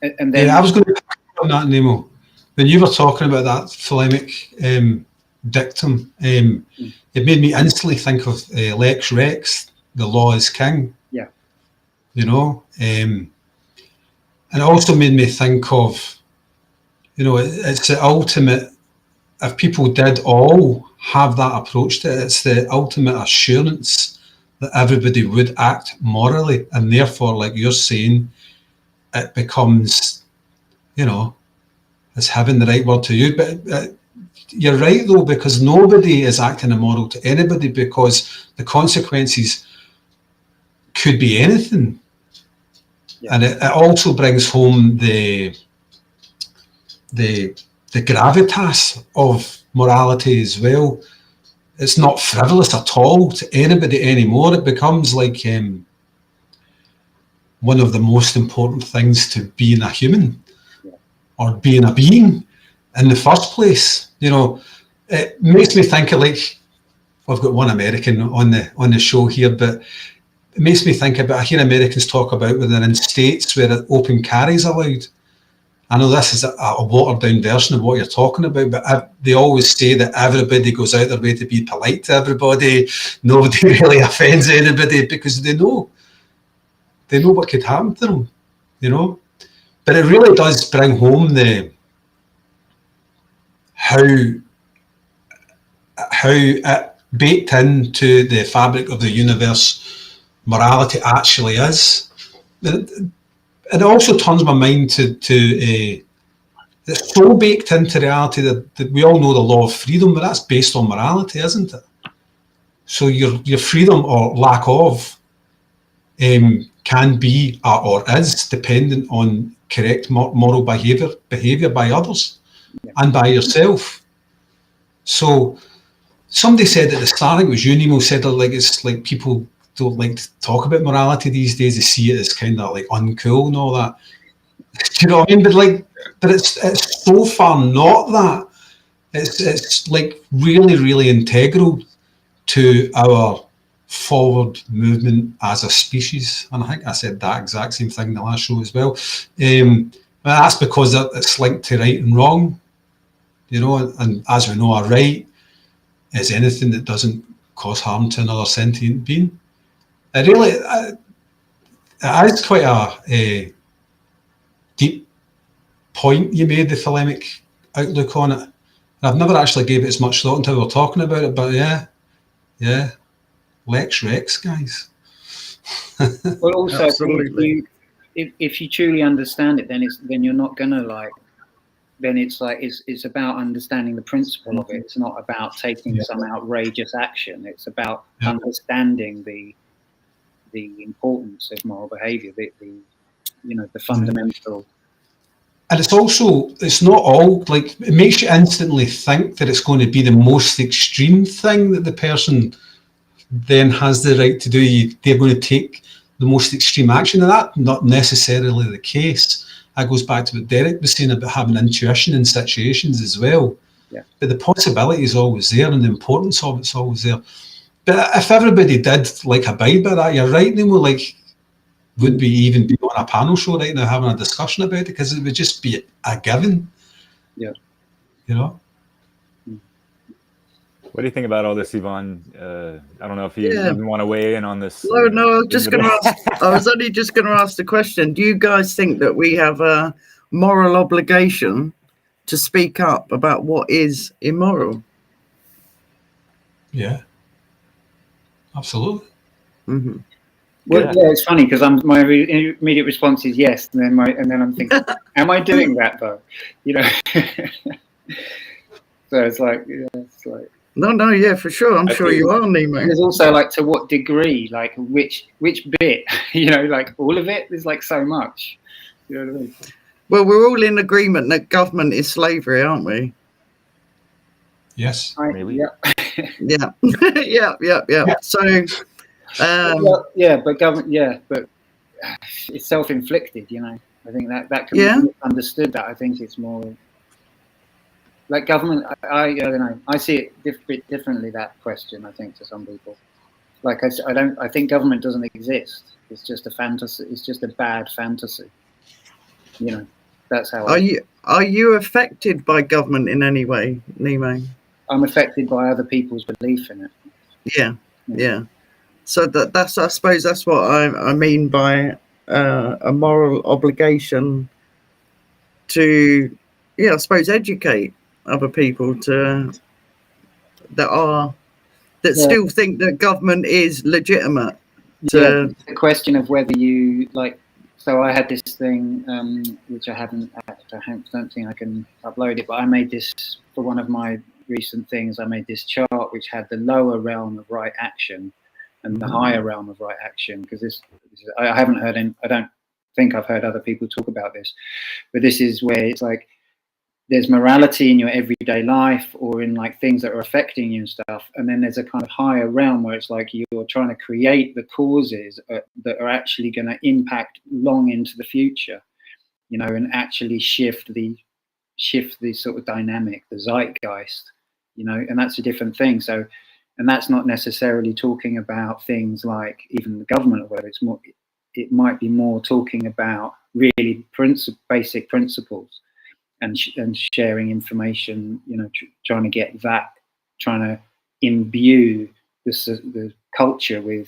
And then I was going to comment on that, Nemo. When you were talking about that Thelemic dictum, it made me instantly think of Lex Rex, the law is king. Yeah. And it also made me think of, it's the ultimate, if people did all have that approach to it, it's the ultimate assurance that everybody would act morally. And therefore, like you're saying, it becomes, is heaven the right word to use? But you're right, though, because nobody is acting immoral to anybody, because the consequences could be anything. And it also brings home the gravitas of morality as well. It's not frivolous at all to anybody anymore. It becomes like one of the most important things to being a human or being a being in the first place. You know, it makes me think of, like, I've got one American on the show here, but it makes me think about, I hear Americans talk about when they're in states where open carry is allowed. I know this is a watered down version of what you're talking about, but they always say that everybody goes out their way to be polite to everybody. Nobody really offends anybody because they know what could happen to them, you know. But it really does bring home how it baked into the fabric of the universe morality actually is. It also turns my mind to it's so baked into reality that we all know the law of freedom, but that's based on morality, isn't it? So your freedom or lack of can be or is dependent on correct moral behaviour by others and by yourself. So somebody said at the start, I think it was you, Nemo, said that, like, it's like people don't like to talk about morality these days. They see it as kind of like uncool and all that. Do you know what I mean? But it's so far not that. It's like really, really integral to our forward movement as a species. And I think I said that exact same thing in the last show as well. But that's because it's linked to right and wrong, you know, and as we know, a right is anything that doesn't cause harm to another sentient being. It really it is quite a deep point you made, the thelemic outlook on it. I've never actually gave it as much thought until we were talking about it, but yeah, Lex Rex, guys. Well, also, Absolutely. if you truly understand it, then you're not gonna like. Then it's like it's about understanding the principle of it. It's not about taking some outrageous action. It's about understanding the importance of moral behaviour, the fundamental. And it's not all, like, it makes you instantly think that it's going to be the most extreme thing that the person then has the right to do. They're going to take the most extreme action, and that's not necessarily the case. That goes back to what Derek was saying about having intuition in situations as well. Yeah. But the possibility is always there, and the importance of it's always there. But if everybody did like abide by that, you're right, Nemo, like, would we even be on a panel show right now having a discussion about it? Because it would just be a given. Yeah. You know? What do you think about all this, Yvonne? I don't know if you even want to weigh in on this. No, I was just going to ask. I was only just going to ask the question. Do you guys think that we have a moral obligation to speak up about what is immoral? Yeah. Absolutely. Mm-hmm. Well, yeah, it's funny because my immediate response is yes, and then I'm thinking, am I doing that though? You know. So it's like. No, yeah, for sure. I'm sure you are, Nemo. There's also, like, to what degree, like which bit, you know, like all of it. There's like so much. You know what I mean? Well, we're all in agreement that government is slavery, aren't we? Yes. Maybe. Yeah. Yeah. So, but government, but it's self-inflicted. You know, I think that can be understood. That I think it's more. Like government, I don't know. I see it a bit differently. That question, I think, to some people. Like I think government doesn't exist. It's just a fantasy. It's just a bad fantasy. You know, that's how. Are you affected by government in any way, Nemo? I'm affected by other people's belief in it. Yeah. So that's I suppose that's what I mean by a moral obligation to, I suppose, educate other people that still think that government is legitimate. The question of whether you like. So I had this thing which I don't think I can upload it, but I made this for one of my recent things. I made this chart which had the lower realm of right action and the higher realm of right action, because I haven't heard I don't think I've heard other people talk about this, but this is where it's like there's morality in your everyday life or in like things that are affecting you and stuff, and then there's a kind of higher realm where it's like you're trying to create the causes that are actually going to impact long into the future, you know, and actually shift the sort of dynamic, the zeitgeist, you know, and that's a different thing. So, and that's not necessarily talking about things like even the government or whatever. It's more, it might be more talking about really basic principles. And sharing information, you know, trying to get that, trying to imbue the culture with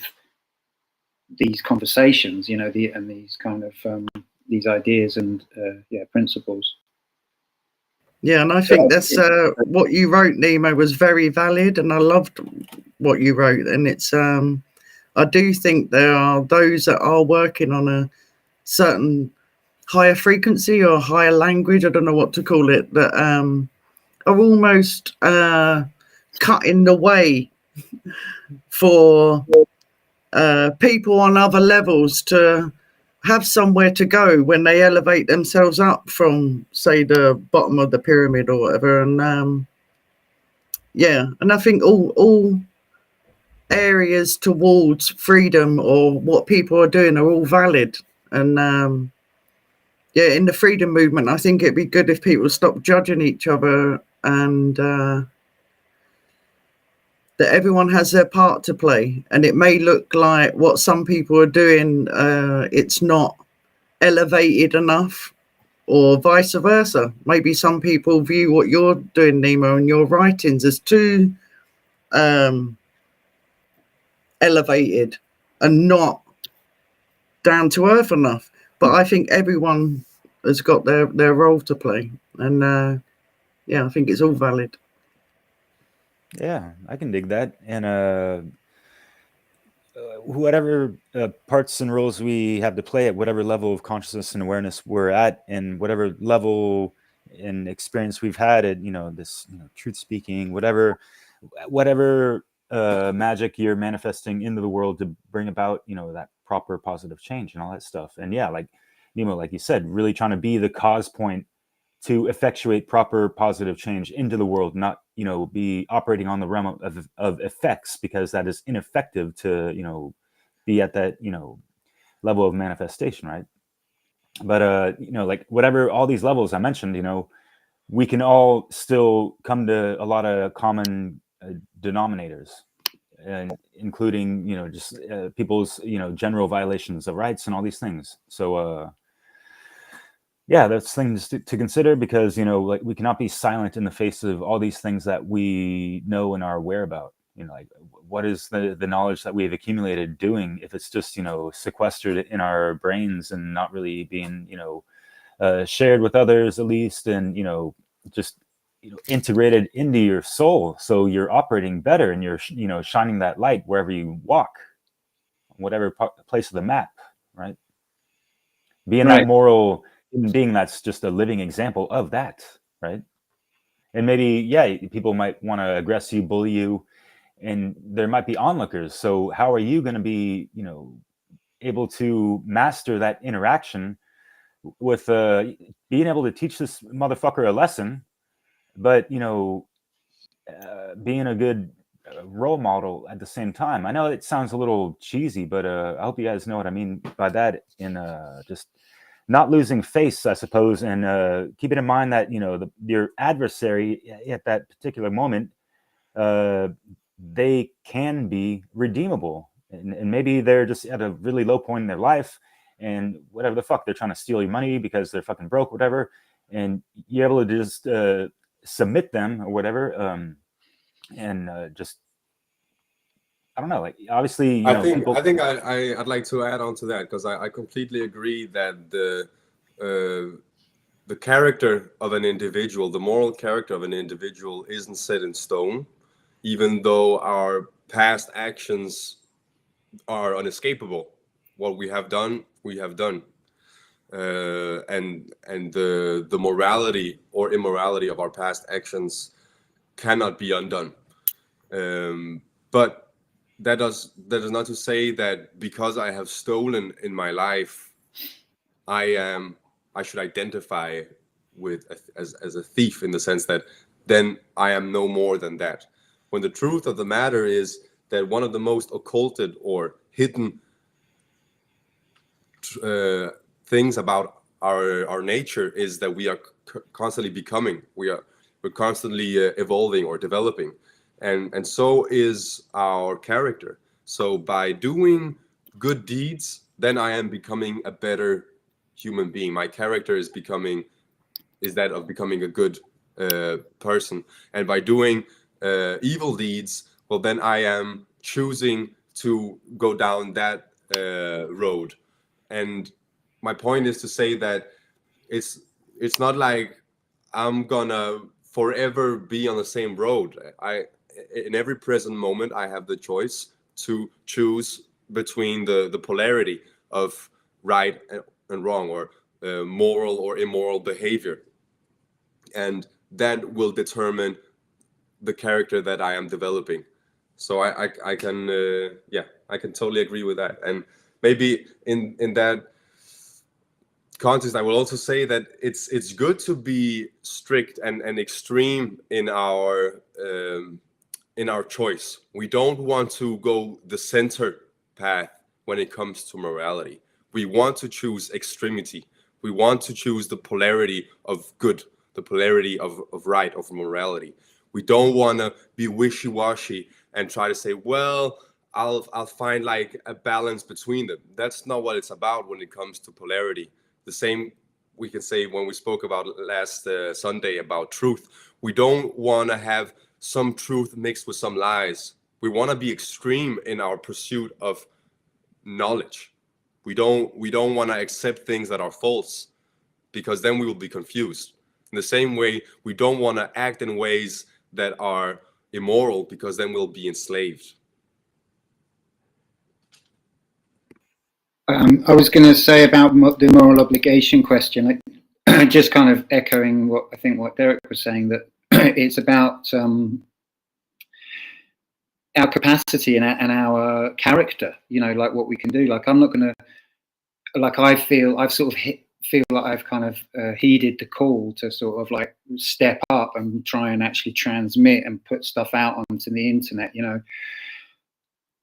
these conversations, you know, and these kind of these ideas and principles. Yeah, and I think that's what you wrote, Nemo, was very valid, and I loved what you wrote. And it's I do think there are those that are working on a certain higher frequency or higher language, I don't know what to call it, that are almost cutting the way for people on other levels to have somewhere to go when they elevate themselves up from, say, the bottom of the pyramid or whatever. And yeah, and I think all areas towards freedom or what people are doing are all valid. And yeah, in the freedom movement, I think it'd be good if people stop judging each other and that everyone has their part to play. And it may look like what some people are doing, it's not elevated enough, or vice versa. Maybe some people view what you're doing, Nemo, and your writings as too elevated and not down to earth enough. But I think everyone has got their role to play, and yeah, I think it's all valid. Yeah, I can dig that. And whatever parts and roles we have to play at whatever level of consciousness and awareness we're at, and whatever level and experience we've had at, you know, this, you know, truth speaking, whatever magic you're manifesting into the world to bring about, you know, that proper positive change and all that stuff. And yeah, like Nemo, like you said, really trying to be the cause point to effectuate proper positive change into the world, not, you know, be operating on the realm of effects, because that is ineffective to, you know, be at that, you know, level of manifestation, right? But you know, like whatever all these levels I mentioned, you know, we can all still come to a lot of common denominators, and including, you know, just people's, you know, general violations of rights and all these things. So yeah, that's things to consider, because, you know, like we cannot be silent in the face of all these things that we know and are aware about. You know, like what is the knowledge that we've accumulated doing if it's just, you know, sequestered in our brains and not really being, you know, shared with others at least, and, you know, just, you know, integrated into your soul, so you're operating better and you're, you know, shining that light wherever you walk, whatever place of the map, right? Being Right. that moral human being that's just a living example of that, right? And maybe, yeah, people might want to aggress you, bully you, and there might be onlookers. So how are you going to be, you know, able to master that interaction with being able to teach this motherfucker a lesson, but, you know, being a good role model at the same time? I know it sounds a little cheesy, but I hope you guys know what I mean by that. In just not losing face, I suppose, and keeping in mind that, you know, your adversary at that particular moment, they can be redeemable, and maybe they're just at a really low point in their life, and whatever the fuck, they're trying to steal your money because they're fucking broke, whatever, and you're able to just submit them or whatever, and just, I don't know, like obviously, you know, people. I think I'd like to add on to that, because I completely agree that the character of an individual, the moral character of an individual, isn't set in stone, even though our past actions are unescapable. What we have done, we have done, and the morality or immorality of our past actions cannot be undone. But that is not to say that because I have stolen in my life, I should identify with as a thief, in the sense that then I am no more than that. When the truth of the matter is that one of the most occulted or hidden things about our nature is that we are constantly becoming. We're constantly evolving or developing, and so is our character. So by doing good deeds, then I am becoming a better human being. My character is that of becoming a good person, and by doing evil deeds, well, then I am choosing to go down that road. And my point is to say that it's not like I'm gonna forever be on the same road. In every present moment, I have the choice to choose between the polarity of right and wrong, or moral or immoral behavior, and that will determine the character that I am developing. So I can I can totally agree with that. And maybe in that context, I will also say that it's good to be strict and extreme in our choice. We don't want to go the center path when it comes to morality. We want to choose extremity. We want to choose the polarity of good, the polarity of right, of morality. We don't want to be wishy-washy and try to say, well, I'll find like a balance between them. That's not what it's about when it comes to polarity. The same we can say when we spoke about last Sunday about truth. We don't want to have some truth mixed with some lies. We want to be extreme in our pursuit of knowledge. We don't want to accept things that are false, because then we will be confused. In the same way, we don't want to act in ways that are immoral, because then we'll be enslaved. I was going to say about the moral obligation question, just kind of echoing what Derek was saying, that it's about our capacity and our character, like what we can do. Like I'm not going to, like I've sort of feel like I've kind of heeded the call to sort of like step up and try and actually transmit and put stuff out onto the internet,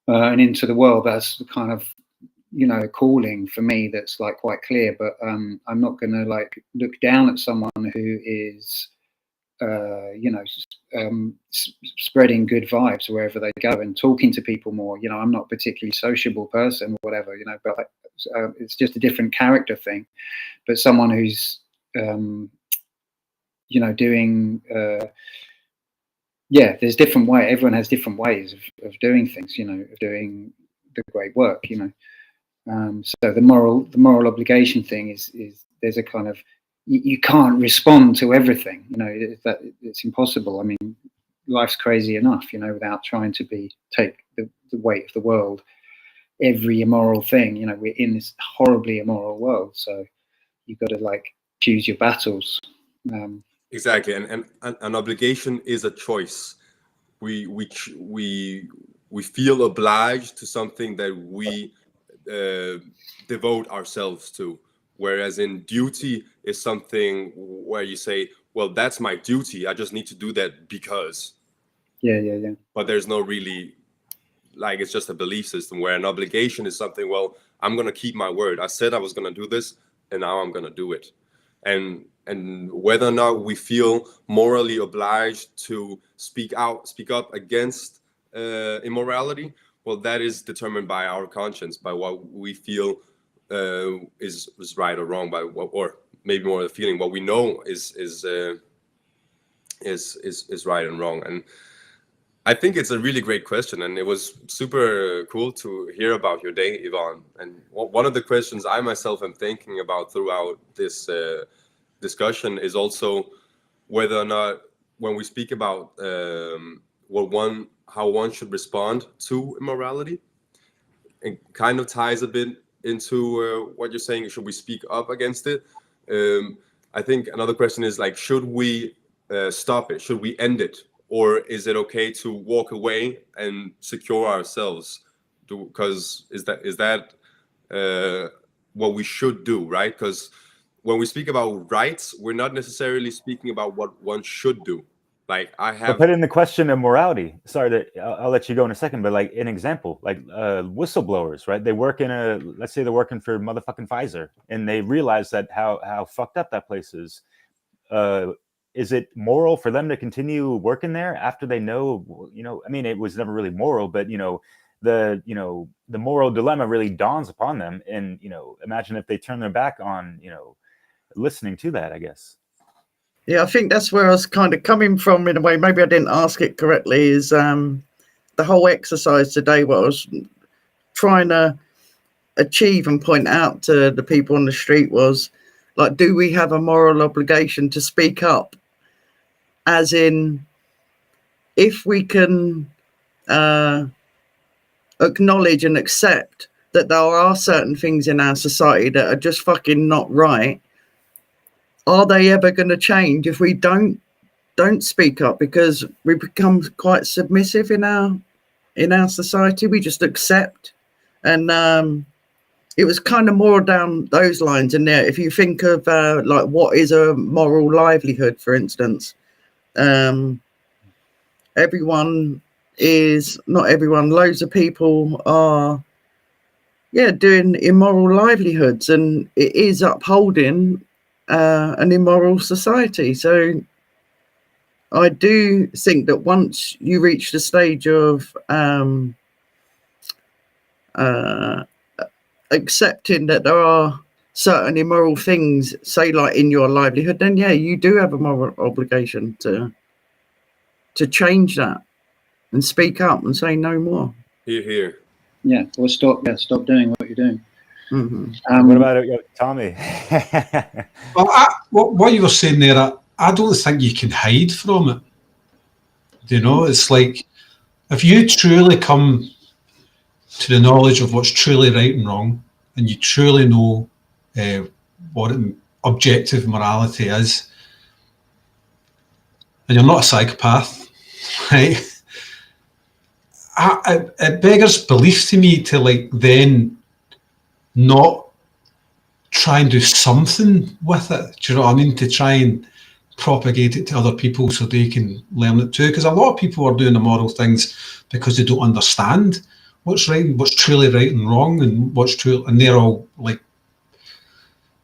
and into the world. That's the kind of calling for me that's like quite clear. But I'm not going to like look down at someone who is spreading good vibes wherever they go and talking to people more. I'm not a particularly sociable person or whatever, but it's just a different character thing. But someone who's doing there's different way. Everyone has different ways of doing things, of doing the great work, so the moral obligation thing is there's a kind of, you can't respond to everything, that it's impossible. I mean, life's crazy enough, without trying to take the weight of the world, every immoral thing. We're in this horribly immoral world, so you've got to like choose your battles. Exactly, and an obligation is a choice. We feel obliged to something that we devote ourselves to, whereas in duty is something where you say, well, that's my duty, I just need to do that because. Yeah. But there's no really, like, it's just a belief system, where an obligation is something, well, I'm going to keep my word. I said I was going to do this, and now I'm going to do it. And whether or not we feel morally obliged to speak up against immorality, well, that is determined by our conscience, by what we feel is right or wrong, by what, or maybe more the feeling, what we know is right and wrong. And I think it's a really great question, and it was super cool to hear about your day, Yvonne. And one of the questions I myself am thinking about throughout this discussion is also whether or not, when we speak about how one should respond to immorality, it kind of ties a bit into what you're saying. Should we speak up against it? I think another question is like, should we stop it? Should we end it? Or is it okay to walk away and secure ourselves? Because is that what we should do, right? Because when we speak about rights, we're not necessarily speaking about what one should do. Like I But have, put in the question of morality. Sorry, I'll let you go in a second. But like an example, like whistleblowers, right? They work in let's say they're working for motherfucking Pfizer, and they realize that how fucked up that place is. Is it moral for them to continue working there after they know? I mean, it was never really moral, but the moral dilemma really dawns upon them, and imagine if they turn their back on listening to that, I guess. Yeah, I think that's where I was kind of coming from in a way. Maybe I didn't ask it correctly. Is the whole exercise today, what I was trying to achieve and point out to the people on the street was, like, do we have a moral obligation to speak up? As in, if we can acknowledge and accept that there are certain things in our society that are just fucking not right, are they ever going to change if we don't speak up? Because we become quite submissive in our society. We just accept, and it was kind of more down those lines. And there, if you think of like what is a moral livelihood, for instance, everyone is not everyone. Loads of people are, doing immoral livelihoods, and it is upholding an immoral society. So I do think that once you reach the stage of accepting that there are certain immoral things, say like in your livelihood, then you do have a moral obligation to change that and speak up and say no more. Here. Yeah, or stop doing what you're doing. Mm-hmm. What about Tommy? Well, what you were saying there, I don't think you can hide from it. It's like if you truly come to the knowledge of what's truly right and wrong, and you truly know what objective morality is, and you're not a psychopath, right? It beggars belief to me to then not try and do something with it. Do you know what I mean? To try and propagate it to other people so they can learn it too. Because a lot of people are doing immoral things because they don't understand what's right, what's truly right and wrong, and what's true. And they're all like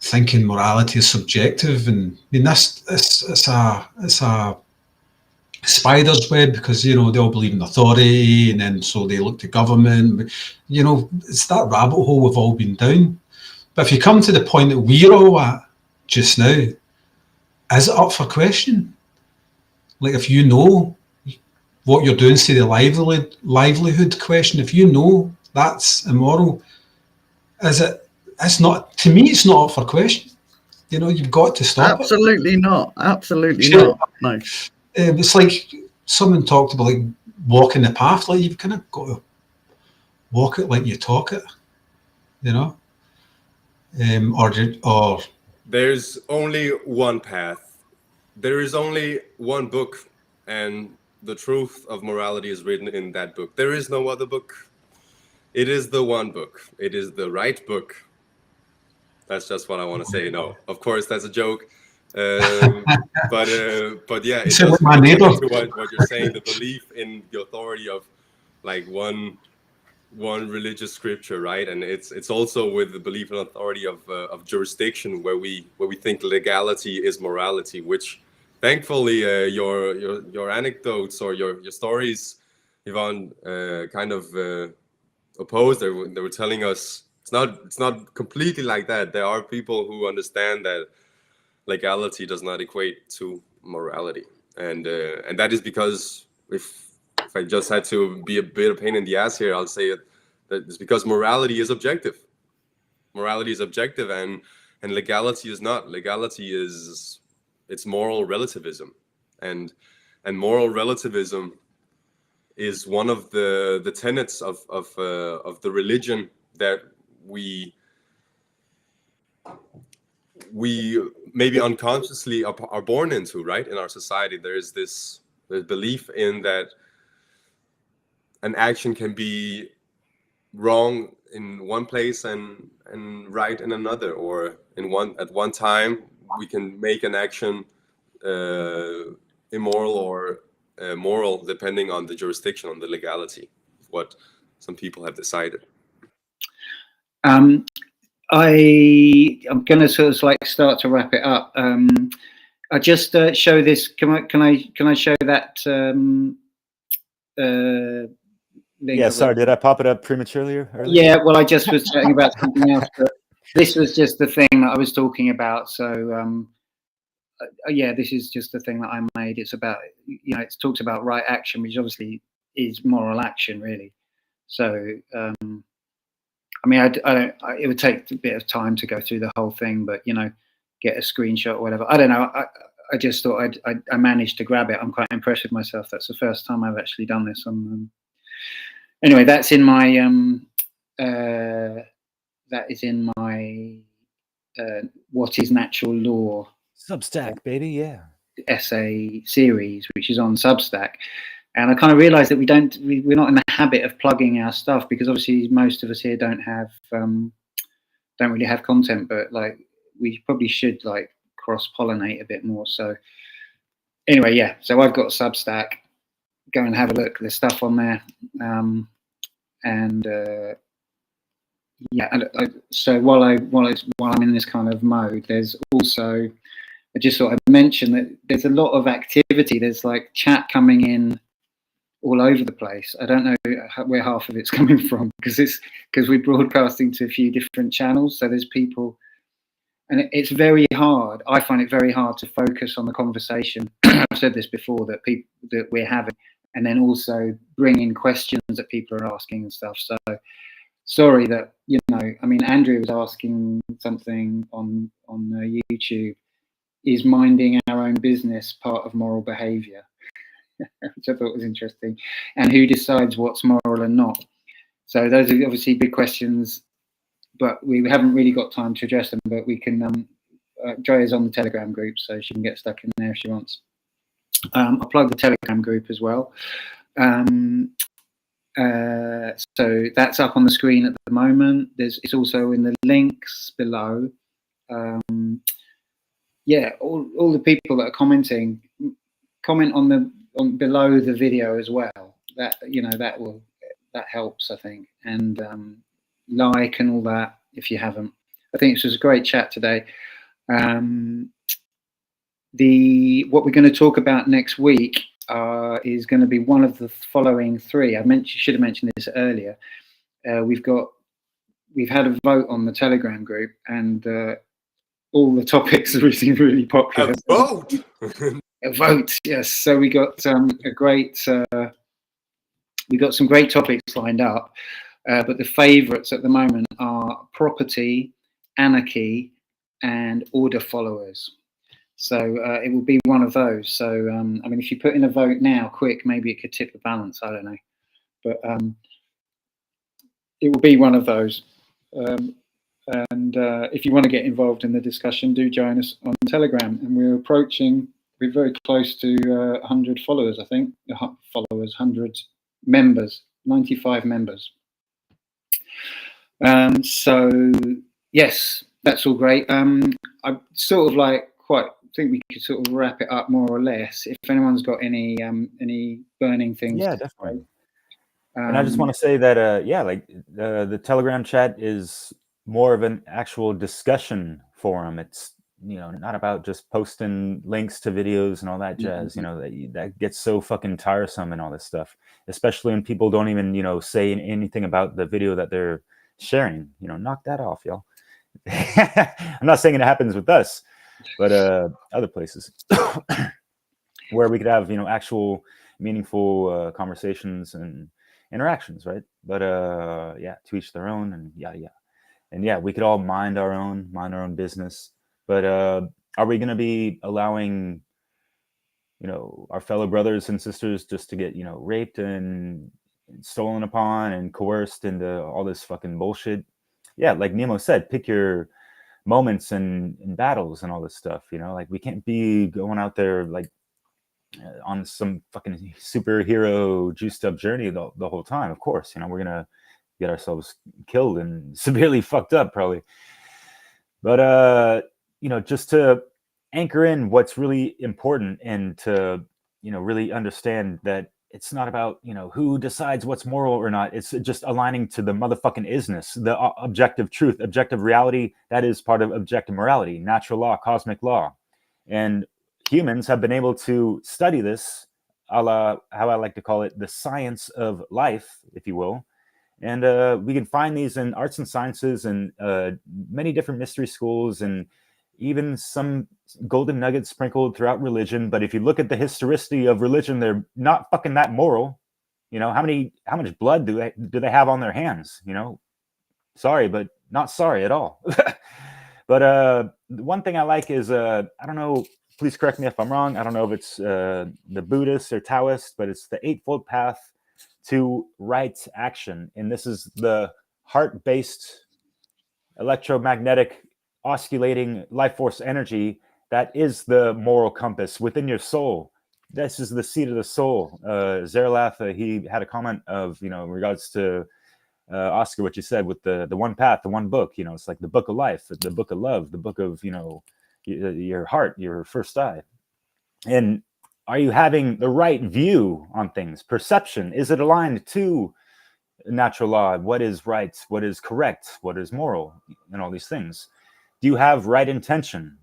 thinking morality is subjective. And I mean, it's a spider's web, because they all believe in authority, and then so they look to government. It's that rabbit hole we've all been down. But if you come to the point that we're all at just now, is it up for question? Like, if you know what you're doing, say the livelihood question, if you know that's immoral, is it? It's not. To me, it's not up for question. You've got to stop Absolutely it. not. Absolutely not. No. It's like someone talked about, like, walking the path. Like, you've kind of got to walk it like you talk it, or There's only one path. There is only one book, and the truth of morality is written in that book. There is no other book. It is the one book. It is the right book. That's just what I want to say. No, of course, that's a joke. But yeah, it does my neighbor. to what you're saying. The belief in the authority of like one religious scripture, right? And it's also with the belief in authority of jurisdiction, where we think legality is morality, which thankfully your anecdotes or your stories, Yvonne, kind of opposed. They were telling us it's not completely like that. There are people who understand that legality does not equate to morality, and that is because if I just had to be a bit of pain in the ass here, I'll say it, that it's because morality is objective. Morality is objective, and legality is not. Legality it's moral relativism, and moral relativism is one of the tenets of the religion that we maybe unconsciously are born into, right? In our society, there's belief in that an action can be wrong in one place and right in another, or at one time we can make an action immoral or moral, depending on the jurisdiction, on the legality of what some people have decided. I'm going to sort of like start to wrap it up. I just show this. Can I show that link? Yeah, sorry, did I pop it up prematurely earlier? Yeah, well, I just was chatting about something else, but this was just the thing that I was talking about. So yeah, this is just the thing that I made. It's about, you know, it talks about right action, which obviously is moral action, really. So I mean, it would take a bit of time to go through the whole thing, but, you know, get a screenshot or whatever. I don't know. I just thought I managed to grab it. I'm quite impressed with myself. That's the first time I've actually done this. Anyway, that's in my that is in my What is Natural Law Substack, baby, yeah. essay series, which is on Substack. And I kind of realized that we're not in the habit of plugging our stuff, because obviously most of us here don't really have content, but like we probably should like cross-pollinate a bit more. So anyway, yeah, so I've got Substack. Go and have a look. There's stuff on there. Yeah, so while I'm in this kind of mode, there's also, I just thought I'd mention that there's a lot of activity. There's like chat coming in all over the place. I don't know where half of it's coming from, because we're broadcasting to a few different channels. So there's people, and it's very hard. I find it very hard to focus on the conversation. I've said this before, that we're having, and then also bring in questions that people are asking and stuff. So sorry that, you know, I mean, Andrew was asking something on YouTube. Is minding our own business part of moral behaviour? Which I thought was interesting. And who decides what's moral and not? So those are obviously big questions, but we haven't really got time to address them. But we can. Joy is on the Telegram group, so she can get stuck in there if she wants. I'll plug the Telegram group as well. So that's up on the screen at the moment. It's also in the links below. Yeah, all the people that are commenting, comment on below the video as well. That, you know, that helps, I think, and like and all that if you haven't. I think this was a great chat today. What we're going to talk about next week is going to be one of the following three. Should have mentioned this earlier. We've had a vote on the Telegram group, and all the topics are really popular. A vote. A vote, yes. So we got we got some great topics lined up, but the favourites at the moment are property, anarchy, and order followers. So it will be one of those. So I mean, if you put in a vote now, quick, maybe it could tip the balance. I don't know, but it will be one of those. And if you want to get involved in the discussion, do join us on Telegram. And we're very close to 100 followers, I think. 100 members, 95 members. So yes, that's all great. I sort of like think we could sort of wrap it up more or less. If anyone's got any burning things. Yeah, definitely. And I just want to say that, yeah, like the Telegram chat is more of an actual discussion forum. It's, you know, not about just posting links to videos and all that jazz. You know, that gets so fucking tiresome and all this stuff, especially when people don't even, you know, say anything about the video that they're sharing. You know, knock that off, y'all. I'm not saying it happens with us, but other places where we could have, you know, actual meaningful conversations and interactions, right? But yeah, to each their own, and yeah. And yeah, we could all mind our own business. But are we going to be allowing, you know, our fellow brothers and sisters just to get, you know, raped and stolen upon and coerced into all this fucking bullshit? Yeah, like Nemo said, pick your moments and battles and all this stuff, you know? Like, we can't be going out there like on some fucking superhero juiced up journey the whole time. Of course, you know, we're gonna get ourselves killed and severely fucked up probably. But just to anchor in what's really important, and to really understand that it's not about who decides what's moral or not. It's just aligning to the motherfucking isness, the objective truth, objective reality. That is part of objective morality, natural law, cosmic law. And humans have been able to study this, a la how I like to call it, the science of life, if you will. And we can find these in arts and sciences, and many different mystery schools, and even some golden nuggets sprinkled throughout religion. But if you look at the historicity of religion, they're not fucking that moral. How much blood do they have on their hands? Sorry, but not sorry at all. But one thing I like is I don't know. Please correct me if I'm wrong. I don't know if it's the Buddhist or Taoist, but it's the Eightfold Path to right action. And this is the heart-based electromagnetic oscillating life force energy that is the moral compass within your soul. This is the seat of the soul. Zerlath, he had a comment of, in regards to Oscar, what you said with the one path, the one book, it's like the book of life, the book of love, the book of, your heart, your first eye. And are you having the right view on things? Perception, is it aligned to natural law? What is right? What is correct? What is moral? And all these things. Do you have right intention?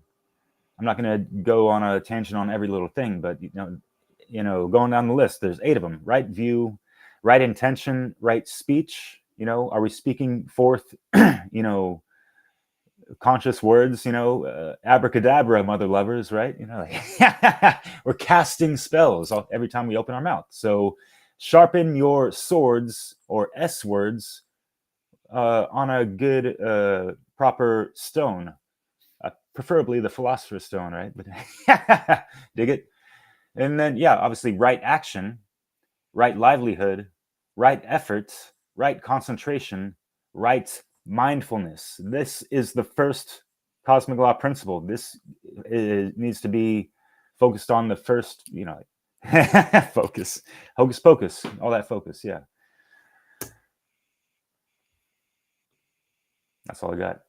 I'm not going to go on a tangent on every little thing, but going down the list, there's 8 of them. Right view, right intention, right speech. Are we speaking forth, conscious words, abracadabra, mother lovers, right? We're casting spells every time we open our mouth. So sharpen your swords, or S words, on a good, proper stone, preferably the philosopher's stone, right? But dig it. And then, obviously, right action, right livelihood, right effort, right concentration, right mindfulness. This is the first cosmic law principle. This needs to be focused on the first, focus, hocus pocus, all that focus. Yeah. That's all I got.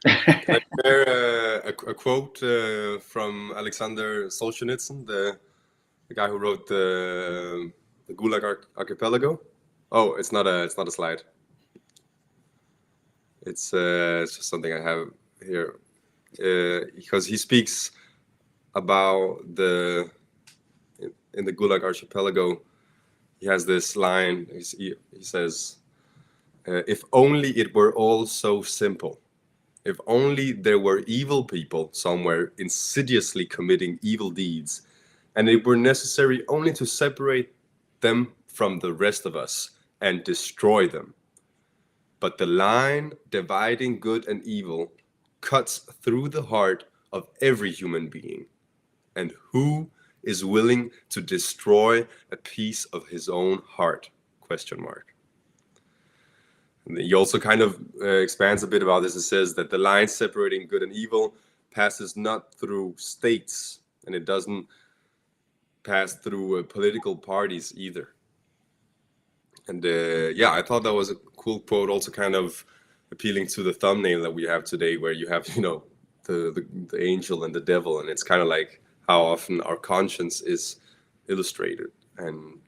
Can I share a quote from Alexander Solzhenitsyn, the guy who wrote the Gulag Archipelago? Oh, it's not a slide. It's just something I have here, because he speaks about in the Gulag Archipelago. He has this line. He says, "If only it were all so simple. If only there were evil people somewhere insidiously committing evil deeds, and it were necessary only to separate them from the rest of us and destroy them. But the line dividing good and evil cuts through the heart of every human being. And who is willing to destroy a piece of his own heart? Question mark." And he also kind of expands a bit about this. It says that the line separating good and evil passes not through states, and it doesn't pass through political parties either. And I thought that was a cool quote, also kind of appealing to the thumbnail that we have today, where you have, the angel and the devil, and it's kind of like how often our conscience is illustrated, and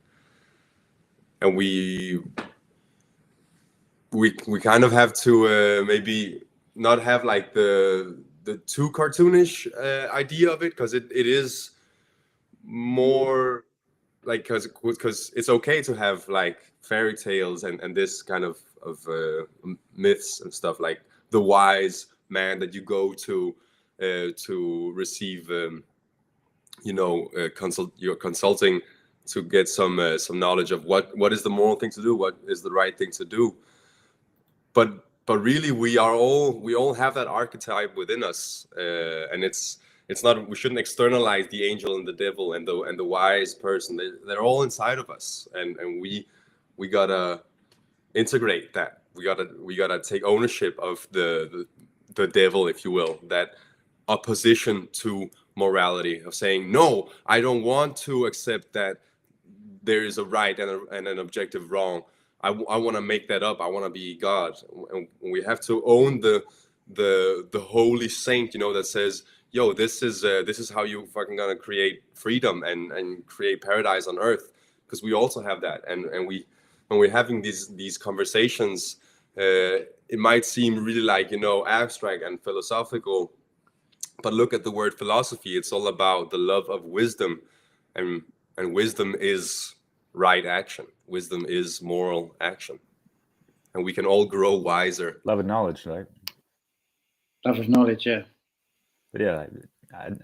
we kind of have to maybe not have like the too cartoonish idea of it, because it is more like, because it's okay to have like fairy tales and this kind of myths and stuff, like the wise man that you go to receive you're consulting to get some knowledge of what is the moral thing to do, what is the right thing to do. But really, we all have that archetype within us, and it's not, we shouldn't externalize the angel and the devil and the wise person. They're all inside of us, and we gotta integrate that. We gotta take ownership of the devil, if you will, that opposition to morality, of saying, no, I don't want to accept that there is a right and an objective wrong. I want to make that up. I want to be God. And we have to own the holy saint, you know, that says, yo, this is how you fucking gonna create freedom and create paradise on earth, because we also have that. And we, when we're having these conversations, it might seem really like, you know, abstract and philosophical, but look at the word philosophy. It's all about the love of wisdom, and wisdom is right action. Wisdom is moral action, and we can all grow wiser. Love and knowledge, right? Love of knowledge, yeah. But yeah,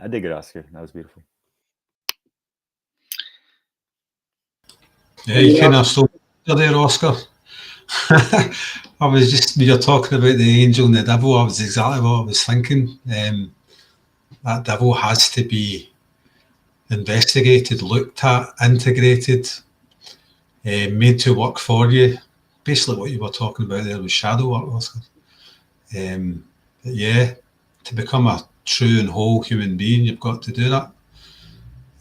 I dig it, Oscar. That was beautiful. Yeah, you kind of stole there, Oscar. I was just, when you're talking about the angel and the devil, I was exactly what I was thinking. That devil has to be investigated, looked at, integrated, made to work for you. Basically what you were talking about there was shadow work, Oscar. But yeah, to become a true and whole human being, you've got to do that.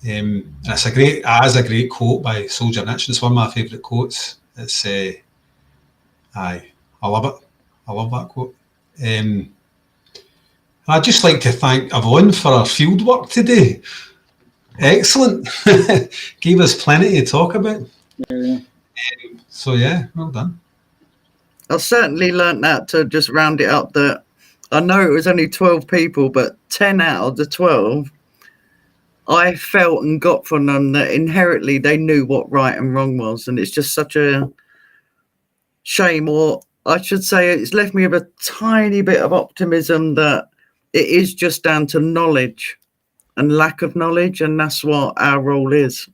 And it's a great quote by Soldier Nitch. It's one of my favourite quotes. It's I love it. I love that quote. I'd just like to thank Yvonne for our field work today. Excellent. Gave us plenty to talk about. Yeah. So yeah, well done. I certainly learnt that, to just round it up, that I know it was only 12 people, but 10 out of the 12, I felt and got from them that inherently they knew what right and wrong was. And it's just such a shame, or I should say it's left me with a tiny bit of optimism that it is just down to knowledge and lack of knowledge. And that's what our role is,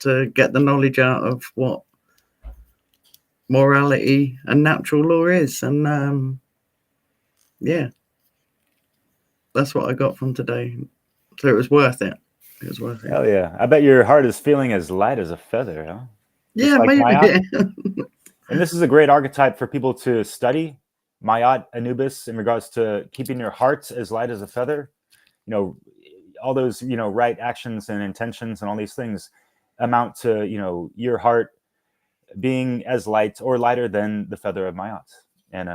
to get the knowledge out of what morality and natural law is. And yeah, that's what I got from today. So it was worth it. It was worth it. Hell yeah. I bet your heart is feeling as light as a feather, huh? Yeah, like maybe. Mayat. And this is a great archetype for people to study. Mayat, Anubis, in regards to keeping your heart as light as a feather. You know, all those, you know, right actions and intentions and all these things amount to, you know, your heart being as light or lighter than the feather of Mayat. And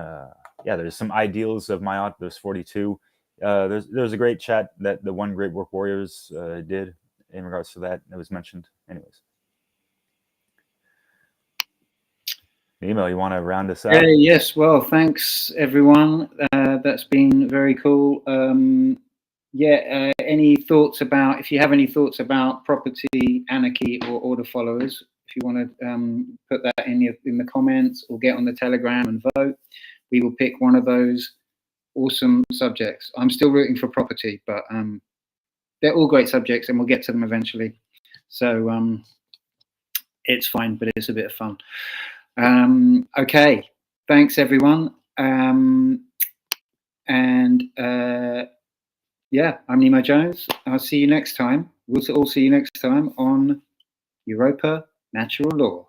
yeah, there's some ideals of Mayat. There's 42. There's a great chat that the One Great Work Warriors did in regards to that. It was mentioned. Anyways. Nemo, you want to round us out? Yes, well, thanks everyone. That's been very cool. Any thoughts about, if you have any thoughts about property, anarchy, or order followers, if you want to put that in the comments or get on the Telegram and vote, we will pick one of those awesome subjects. I'm still rooting for property, but they're all great subjects and we'll get to them eventually. So it's fine, but it's a bit of fun. Okay, thanks everyone. Yeah, I'm Nemo Jones. I'll see you next time. We'll all see you next time on Europa Natural Law.